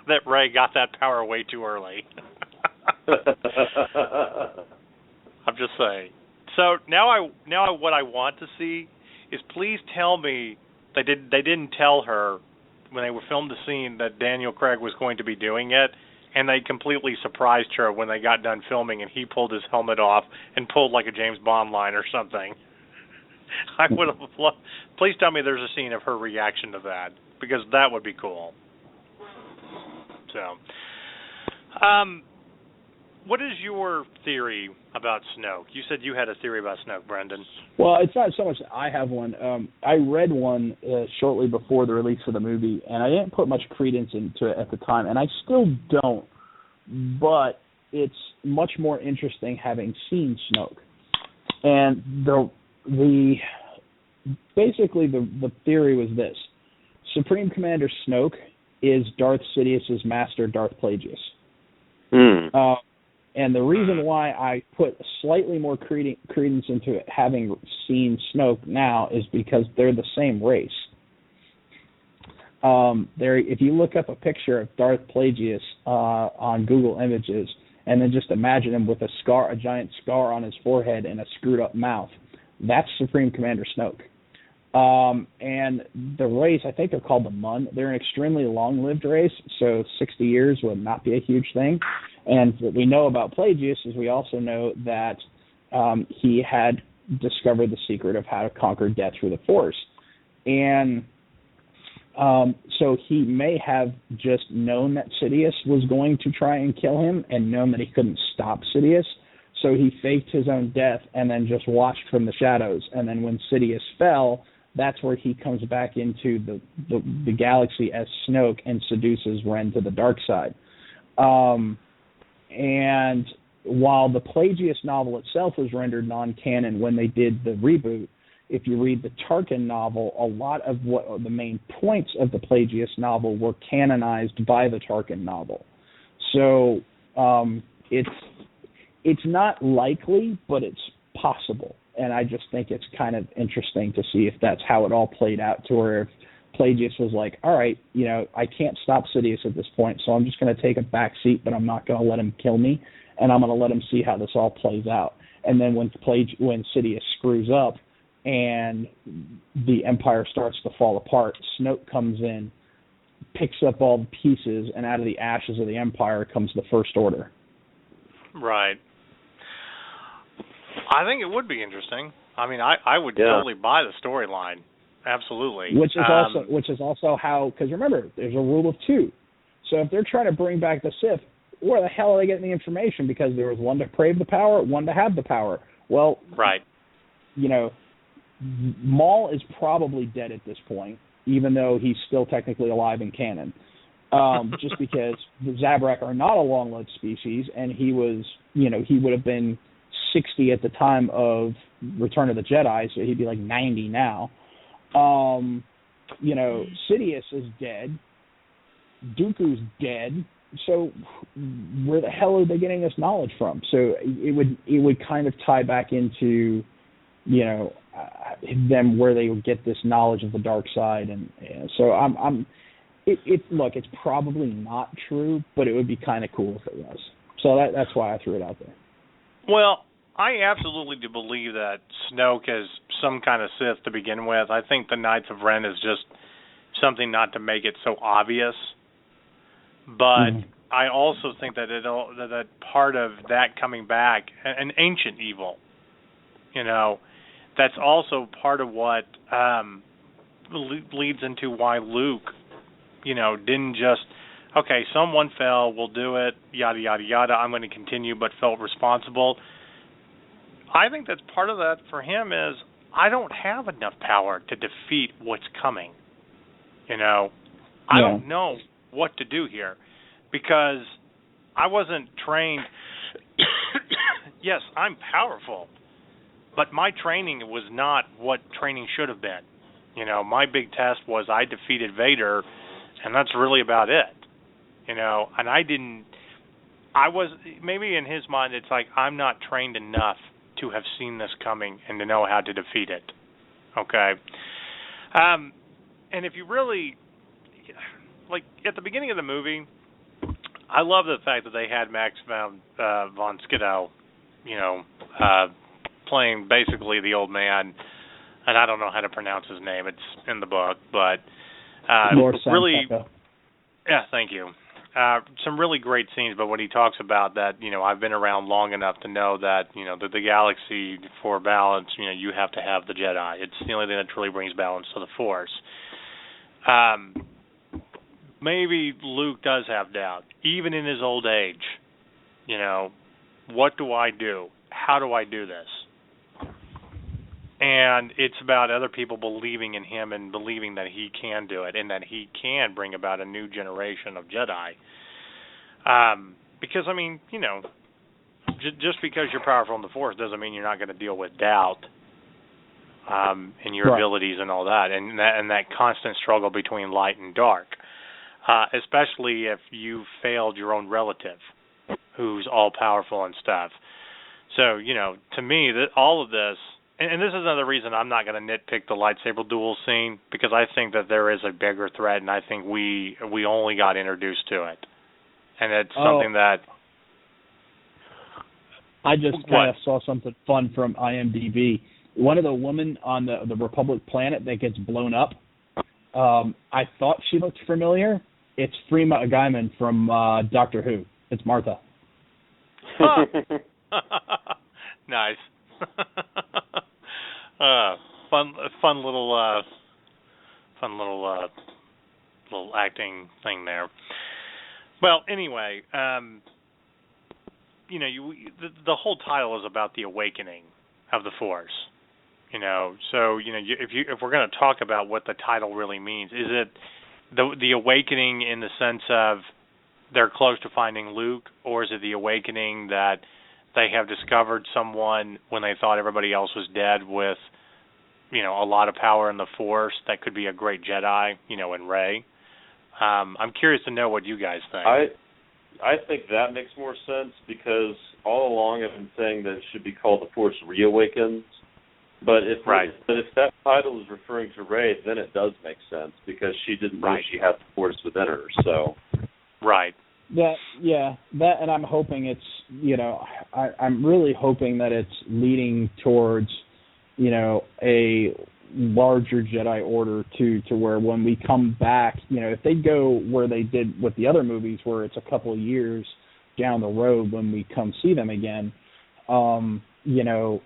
that Ray got that power way too early. I'm just saying. So now what I want to see is, please tell me they didn't tell her when they were filmed the scene that Daniel Craig was going to be doing it, and they completely surprised her when they got done filming and he pulled his helmet off and pulled like a James Bond line or something. I would have loved. Please tell me there's a scene of her reaction to that, because that would be cool. So, what is your theory about Snoke? You said you had a theory about Snoke, Brendan. Well, it's not so much that I have one. I read one shortly before the release of the movie, and I didn't put much credence into it at the time, and I still don't. But it's much more interesting having seen Snoke. And basically the theory was this: Supreme Commander Snoke is Darth Sidious's master, Darth Plagueis. And the reason why I put slightly more credence into it, having seen Snoke now, is because they're the same race. If you look up a picture of Darth Plagueis on Google Images, and then just imagine him with a giant scar on his forehead and a screwed up mouth, that's Supreme Commander Snoke. And the race, I think they're called the Mun. They're an extremely long-lived race, so 60 years would not be a huge thing. And what we know about Plagueis is we also know that he had discovered the secret of how to conquer death through the Force. And so he may have just known that Sidious was going to try and kill him and known that he couldn't stop Sidious. So he faked his own death and then just watched from the shadows. And then when Sidious fell, that's where he comes back into the galaxy as Snoke and seduces Ren to the dark side. And while the Plagueis novel itself was rendered non-canon when they did the reboot, if you read the Tarkin novel, a lot of what the main points of the Plagueis novel were canonized by the Tarkin novel. So it's not likely, but it's possible. And I just think it's kind of interesting to see if that's how it all played out, to where if Plagueis was like, all right, I can't stop Sidious at this point, so I'm just going to take a back seat, but I'm not going to let him kill me, and I'm going to let him see how this all plays out. And then when Sidious screws up and the Empire starts to fall apart, Snoke comes in, picks up all the pieces, and out of the ashes of the Empire comes the First Order. Right. I think it would be interesting. I mean, I would totally buy the storyline. Absolutely. Which is also how, because remember, there's a rule of two. So if they're trying to bring back the Sith, where the hell are they getting the information? Because there was one to crave the power, one to have the power. Well, right. Maul is probably dead at this point, even though he's still technically alive in canon. Just because the Zabrak are not a long-lived species, and he was, he would have been 60 at the time of Return of the Jedi, so he'd be like 90 now. Sidious is dead. Dooku's dead. So where the hell are they getting this knowledge from? So it would kind of tie back into, them where they would get this knowledge of the dark side, and so look, it's probably not true, but it would be kind of cool if it was. So that's why I threw it out there. Well, I absolutely do believe that Snoke is some kind of Sith to begin with. I think the Knights of Ren is just something not to make it so obvious. But I also think that that part of that coming back, an ancient evil, that's also part of what leads into why Luke, didn't just, okay, someone fell, we'll do it, yada, yada, yada, I'm going to continue, but felt responsible. I think that's part of that for him is, I don't have enough power to defeat what's coming. I don't know what to do here, because I wasn't trained. Yes, I'm powerful, but my training was not what training should have been. You know, my big test was I defeated Vader, and that's really about it. You know, and maybe in his mind it's like, I'm not trained enough to have seen this coming and to know how to defeat it. Okay? And if you really, like, at the beginning of the movie, I love the fact that they had Max von Sydow, you know, playing basically the old man, and I don't know how to pronounce his name. It's in the book, but really, yeah, thank you. Some really great scenes, but when he talks about that, you know, I've been around long enough to know that, you know, that the galaxy, for balance, you know, you have to have the Jedi. It's the only thing that truly brings balance to the Force. Maybe Luke does have doubt, even in his old age. You know, what do I do? How do I do this? And it's about other people believing in him and believing that he can do it and that he can bring about a new generation of Jedi. Because, I mean, you know, just because you're powerful in the Force doesn't mean you're not going to deal with doubt in your abilities and all that, and that constant struggle between light and dark, especially if you've failed your own relative who's all-powerful and stuff. So, you know, to me, all of this, and this is another reason I'm not going to nitpick the lightsaber duel scene, because I think that there is a bigger threat, and I think we only got introduced to it. And it's something that... I just kind of saw something fun from IMDb. One of the women on the Republic planet that gets blown up, I thought she looked familiar. It's Freema Agyeman from Doctor Who. It's Martha. Huh. Nice. Fun little acting thing there. Well, anyway, you know, the whole title is about the awakening of the Force. You know, so you know, if we're going to talk about what the title really means, is it the awakening in the sense of they're close to finding Luke, or is it the awakening that they have discovered someone when they thought everybody else was dead with, you know, a lot of power in the Force that could be a great Jedi, you know, in Rey? I'm curious to know what you guys think. I think that makes more sense, because all along I've been saying that it should be called The Force Reawakens. But if that title is referring to Rey, then it does make sense, because she didn't know she had the Force within her. So. Right. That, and I'm hoping it's, you know, I'm really hoping that it's leading towards, you know, a larger Jedi Order to where when we come back, you know, if they go where they did with the other movies, where it's a couple of years down the road when we come see them again, you know,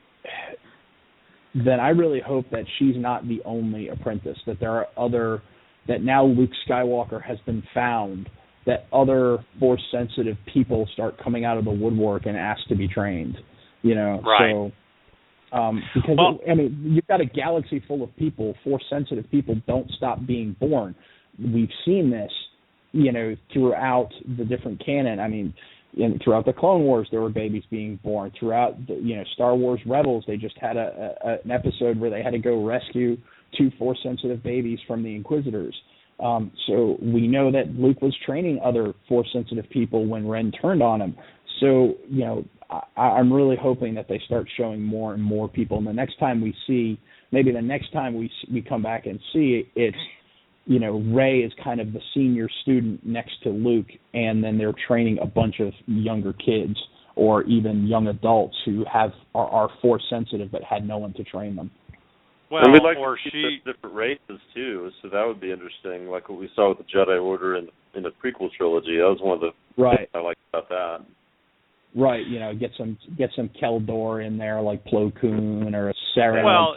then I really hope that she's not the only apprentice, that there are other, that now Luke Skywalker has been found, that other Force-sensitive people start coming out of the woodwork and ask to be trained, you know. Right. So, because, I mean, you've got a galaxy full of people, Force-sensitive people don't stop being born. We've seen this, you know, throughout the different canon. I mean, throughout the Clone Wars, there were babies being born. Throughout, you know, Star Wars Rebels, they just had an episode where they had to go rescue 2 Force-sensitive babies from the Inquisitors. So we know that Luke was training other Force-sensitive people when Ren turned on him. So, you know, I'm really hoping that they start showing more and more people. And the next time we see, maybe the next time we come back and see it's, you know, Rey is kind of the senior student next to Luke, and then they're training a bunch of younger kids or even young adults who are Force-sensitive but had no one to train them. Well, and we'd like to see different races too, so that would be interesting, like what we saw with the Jedi Order in the prequel trilogy. That was one of the things I liked about that. Right, you know, get some Keldor in there, like Plo Koon or a Sarah. Well,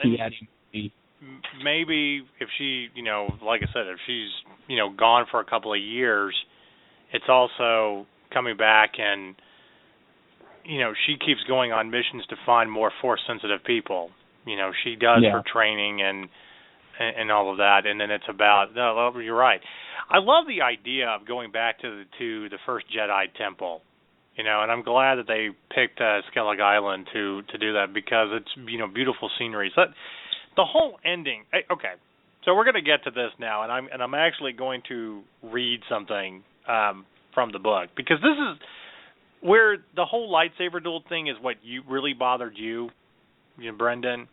maybe if she, you know, like I said, if she's, you know, gone for a couple of years, it's also coming back and, you know, she keeps going on missions to find more Force-sensitive people. You know, she does her training, and and all of that, and then it's about. No, you're right. I love the idea of going back to the first Jedi temple, and I'm glad that they picked Skellig Island to do that because it's beautiful scenery. So the whole ending. Okay, so we're going to get to this now, and I'm actually going to read something from the book because this is where the whole lightsaber duel thing is what really bothered you, Brendan.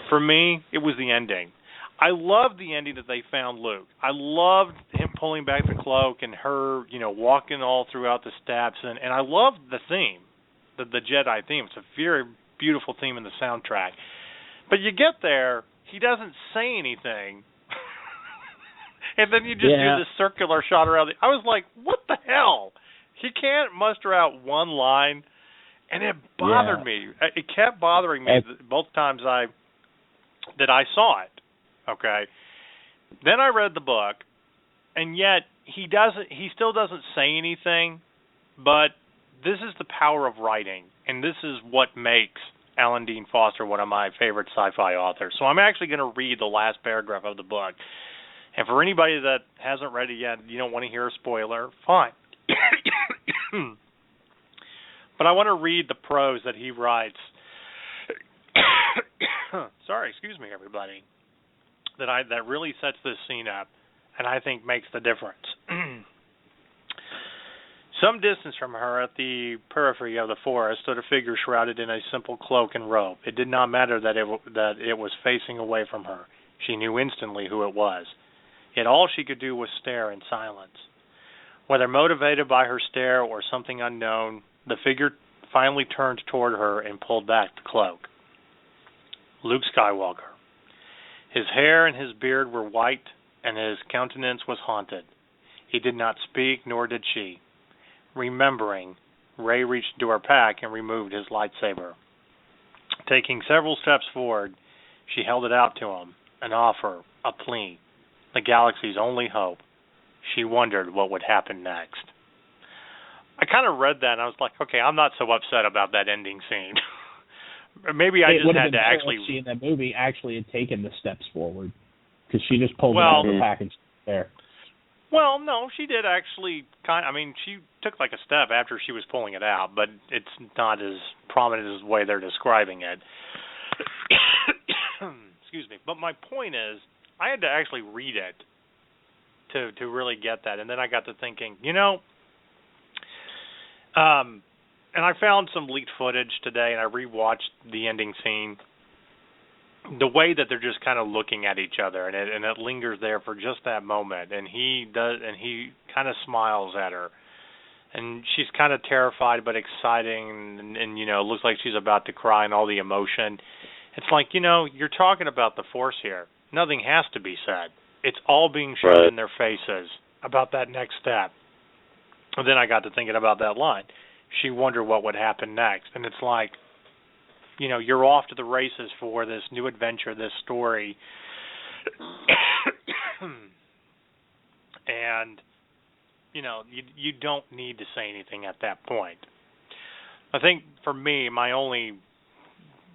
For me, it was the ending. I loved the ending that they found Luke. I loved him pulling back the cloak and her, walking all throughout the steps. And I loved the theme, the Jedi theme. It's a very beautiful theme in the soundtrack. But you get there, he doesn't say anything. And then you just do this circular shot around. I was like, what the hell? He can't muster out one line. And it bothered me. It kept bothering me both times that I saw it. Okay. Then I read the book, and yet he still doesn't say anything, but this is the power of writing, and this is what makes Alan Dean Foster one of my favorite sci-fi authors. So I'm actually going to read the last paragraph of the book. And for anybody that hasn't read it yet, you don't want to hear a spoiler, fine. But I want to read the prose that he writes. Sorry, excuse me, everybody. That really sets this scene up, and I think makes the difference. Some distance from her, at the periphery of the forest, stood a figure shrouded in a simple cloak and robe. It did not matter that it was facing away from her. She knew instantly who it was. Yet all she could do was stare in silence. Whether motivated by her stare or something unknown, the figure finally turned toward her and pulled back the cloak. Luke Skywalker. His hair and his beard were white, and his countenance was haunted. He did not speak, nor did she. Remembering, Rey reached into her pack and removed his lightsaber. Taking several steps forward, she held it out to him, an offer, a plea, the galaxy's only hope. She wondered what would happen next. I kind of read that, and I was like, okay, I'm not so upset about that ending scene. Maybe I just had to actually... She in that movie actually had taken the steps forward, because she just pulled it out of the package there. Well, no, she did actually she took like a step after she was pulling it out, but it's not as prominent as the way they're describing it. Excuse me. But my point is, I had to actually read it to really get that, and then I got to thinking, and I found some leaked footage today, and I rewatched the ending scene. The way that they're just kind of looking at each other, and it lingers there for just that moment, and he kind of smiles at her, and she's kind of terrified but exciting, and looks like she's about to cry, and all the emotion. It's like, you're talking about the Force here. Nothing has to be said. It's all being shown in their faces about that next step. And then I got to thinking about that line. She wondered what would happen next. And it's like, you're off to the races for this new adventure, this story. And, you don't need to say anything at that point. I think for me, my only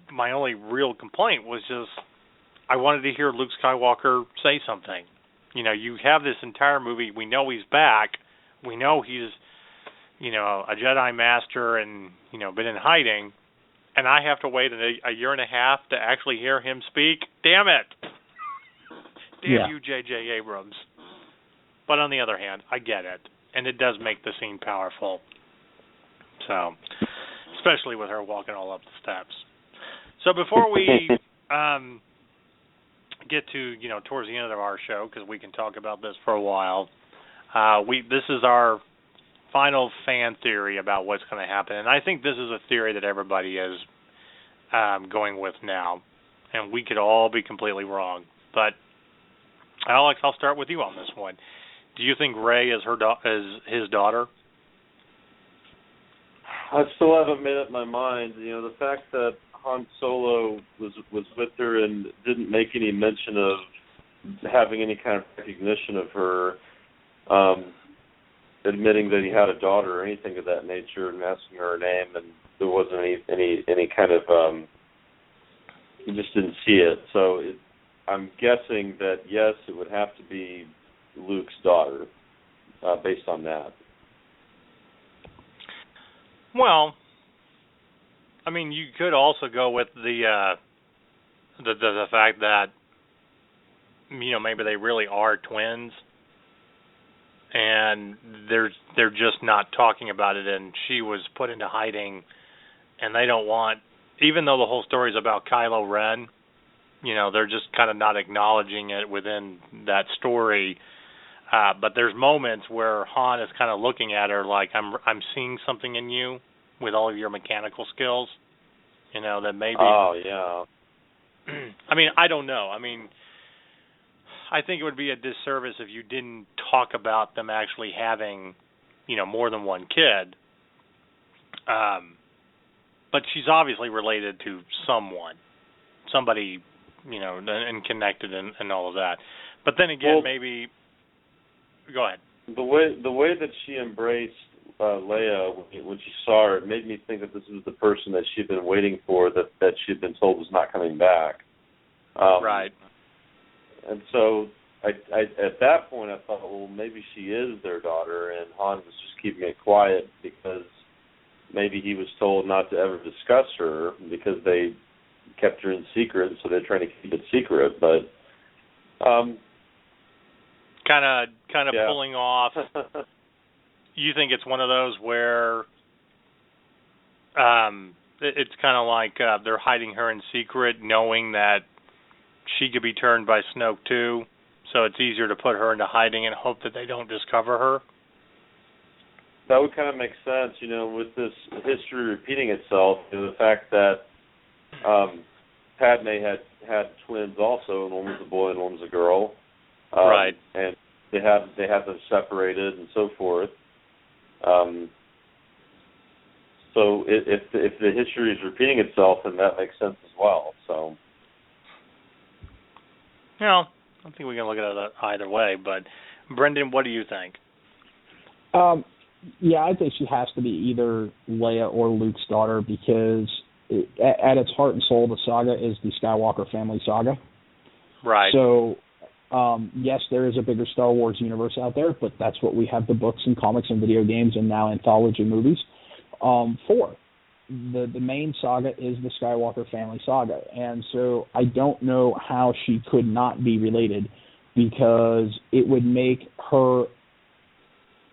real complaint was just I wanted to hear Luke Skywalker say something. You have this entire movie. We know he's back. We know he's, a Jedi Master and, been in hiding. And I have to wait a year and a half to actually hear him speak. Damn it. Damn you, J.J. Abrams. But on the other hand, I get it. And it does make the scene powerful. So, especially with her walking all up the steps. So before we get to, towards the end of our show, because we can talk about this for a while, this is our final fan theory about what's going to happen. And I think this is a theory that everybody is going with now. And we could all be completely wrong. But, Alex, I'll start with you on this one. Do you think Rey is his daughter? I still haven't made up my mind. The fact that Han Solo was with her and didn't make any mention of having any kind of recognition of her, admitting that he had a daughter or anything of that nature, and asking her name, and there wasn't any kind of he just didn't see it. So I'm guessing that yes, it would have to be Luke's daughter, based on that. Well, I mean, you could also go with the fact that maybe they really are twins, and they're just not talking about it, and she was put into hiding, and they don't want, even though the whole story is about Kylo Ren, they're just kind of not acknowledging it within that story. But there's moments where Han is kind of looking at her like, I'm seeing something in you with all of your mechanical skills, that maybe. Oh yeah. I mean, I don't know. I mean, I think it would be a disservice if you didn't talk about them actually having, more than one kid. But she's obviously related to somebody, and connected and all of that. But then again, maybe. Go ahead. The way that she embraced Leia when she saw her, it made me think that this was the person that she'd been waiting for, that she'd been told was not coming back. Right. And so at that point I thought, well, maybe she is their daughter, and Han was just keeping it quiet because maybe he was told not to ever discuss her because they kept her in secret, so they're trying to keep it secret. But kind of yeah. pulling off. You think it's one of those where it's kind of like they're hiding her in secret, knowing that she could be turned by Snoke too, so it's easier to put her into hiding and hope that they don't discover her? That would kind of make sense, with this history repeating itself, the fact that Padme had twins also, and one was a boy and one was a girl. Right. And they have them separated and so forth. So if the history is repeating itself, then that makes sense as well. So. I don't think we can look at it either way. But Brendan, what do you think? Yeah, I think she has to be either Leia or Luke's daughter because at its heart and soul, the saga is the Skywalker family saga. Right. So, yes, there is a bigger Star Wars universe out there, but that's what we have the books and comics and video games and now anthology movies for. The main saga is the Skywalker family saga, and so I don't know how she could not be related because it would make her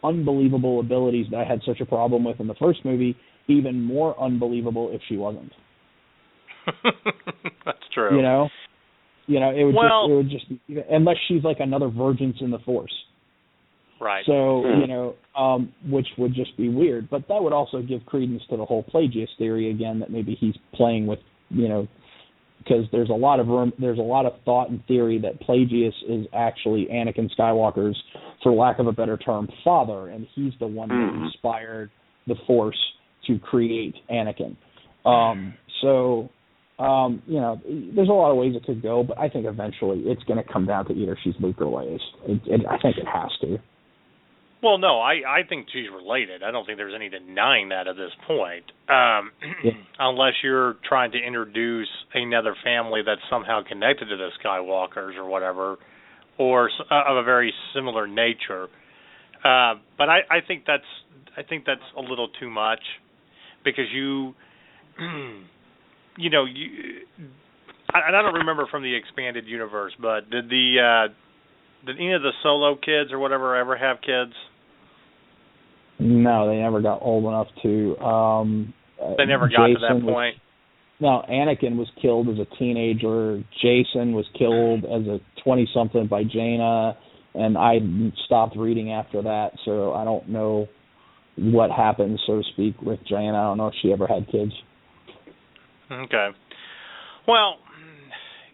unbelievable abilities that I had such a problem with in the first movie even more unbelievable if she wasn't. That's true. It would just unless she's like another Virgins in the Force. Right. So, which would just be weird. But that would also give credence to the whole Plagueis theory again, that maybe he's playing with, because there's a lot of thought and theory that Plagueis is actually Anakin Skywalker's, for lack of a better term, father, and he's the one that inspired the Force to create Anakin. There's a lot of ways it could go, but I think eventually it's going to come down to either she's Luke or Leia. I think it has to. Well, no, I think she's related. I don't think there's any denying that at this point. Unless you're trying to introduce another family that's somehow connected to the Skywalkers or whatever, or of a very similar nature. But I think that's a little too much, because I don't remember from the expanded universe, but did any of the Solo kids or whatever ever have kids? No, they never got old enough to. They never got to that point. No, Anakin was killed as a teenager. Jason was killed as a 20-something by Jaina, and I stopped reading after that, so I don't know what happened, so to speak, with Jaina. I don't know if she ever had kids. Okay. Well,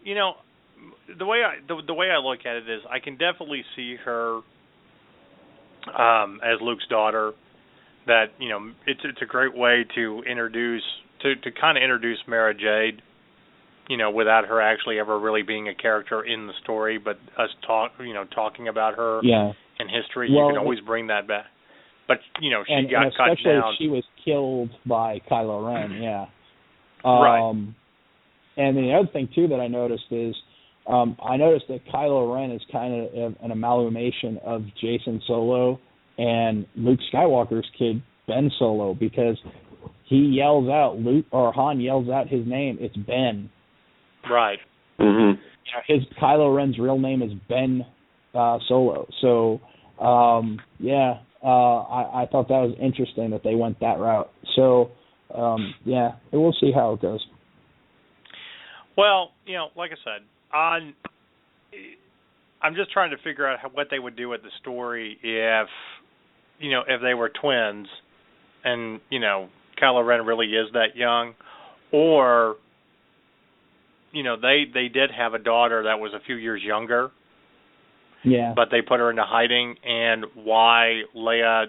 the way I look at it is, I can definitely see her as Luke's daughter. That it's a great way to kind of introduce Mara Jade, without her actually ever really being a character in the story, but us talking about her in history. You can always bring that back. But she got cut down. Especially if she was killed by Kylo Ren. Yeah. Right. And the other thing too that I noticed is I noticed that Kylo Ren is kind of an amalgamation of Jason Solo and Luke Skywalker's kid, Ben Solo, because he yells out, Han yells out his name, it's Ben. Right. Mm-hmm. His Kylo Ren's real name is Ben Solo. So, I thought that was interesting that they went that route. So, we'll see how it goes. Well, like I said, I'm just trying to figure out what they would do with the story if they were twins, and Kylo Ren really is that young, or they did have a daughter that was a few years younger. Yeah. But they put her into hiding, and why Leia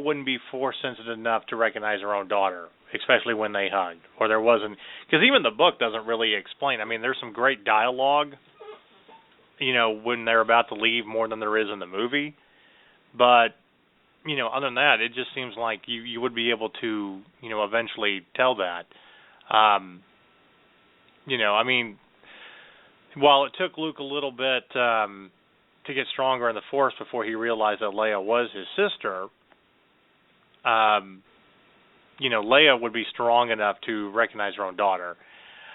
wouldn't be force sensitive enough to recognize her own daughter, especially when they hugged, or there wasn't, because even the book doesn't really explain. I mean, there's some great dialogue, when they're about to leave, more than there is in the movie, but other than that, it just seems like you would be able to eventually tell that. I mean, while it took Luke a little bit to get stronger in the Force before he realized that Leia was his sister, Leia would be strong enough to recognize her own daughter.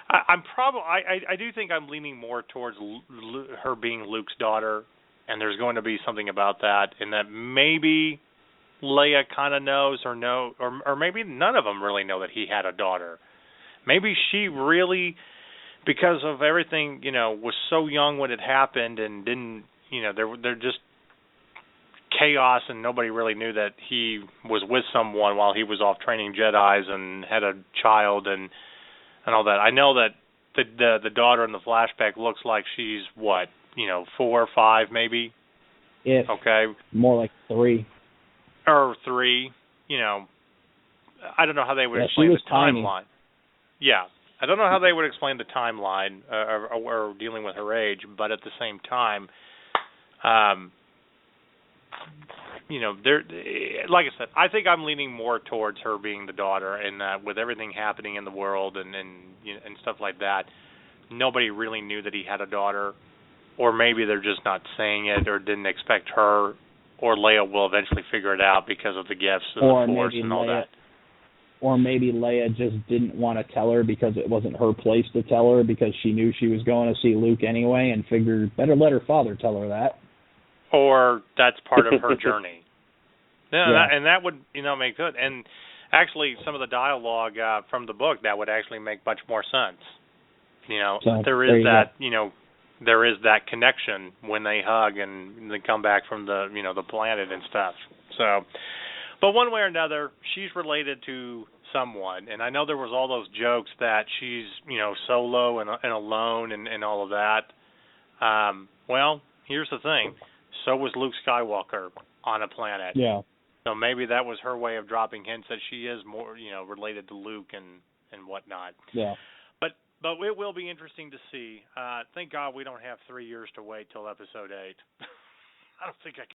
I do think I'm leaning more towards her being Luke's daughter, and there's going to be something about that, and that maybe Leia kind of knows, or maybe none of them really know that he had a daughter. Maybe she really, because of everything, was so young when it happened and didn't, they're just chaos, and nobody really knew that he was with someone while he was off training Jedis and had a child and all that. I know that the daughter in the flashback looks like she's 4 or 5 maybe. If okay, more like 3 or 3. I don't know how they would explain the timeline. Yeah, I don't know how they would explain the timeline or dealing with her age, but at the same time, like I said, I think I'm leaning more towards her being the daughter, and that with everything happening in the world and stuff like that, nobody really knew that he had a daughter, or maybe they're just not saying it or didn't expect her, or Leia will eventually figure it out because of the gifts of the Force and all that. Or maybe Leia just didn't want to tell her because it wasn't her place to tell her, because she knew she was going to see Luke anyway and figured better let her father tell her that. Or that's part of her journey. Yeah. And that would, make good. And actually, some of the dialogue from the book, that would actually make much more sense. There is that connection when they hug and they come back from the, the planet and stuff. So, but one way or another, she's related to someone. And I know there was all those jokes that she's, solo and alone and all of that. Well, here's the thing. So was Luke Skywalker on a planet. Yeah. So maybe that was her way of dropping hints that she is more, related to Luke and whatnot. Yeah. But it will be interesting to see. Thank God we don't have 3 years to wait till episode 8. I don't think I can.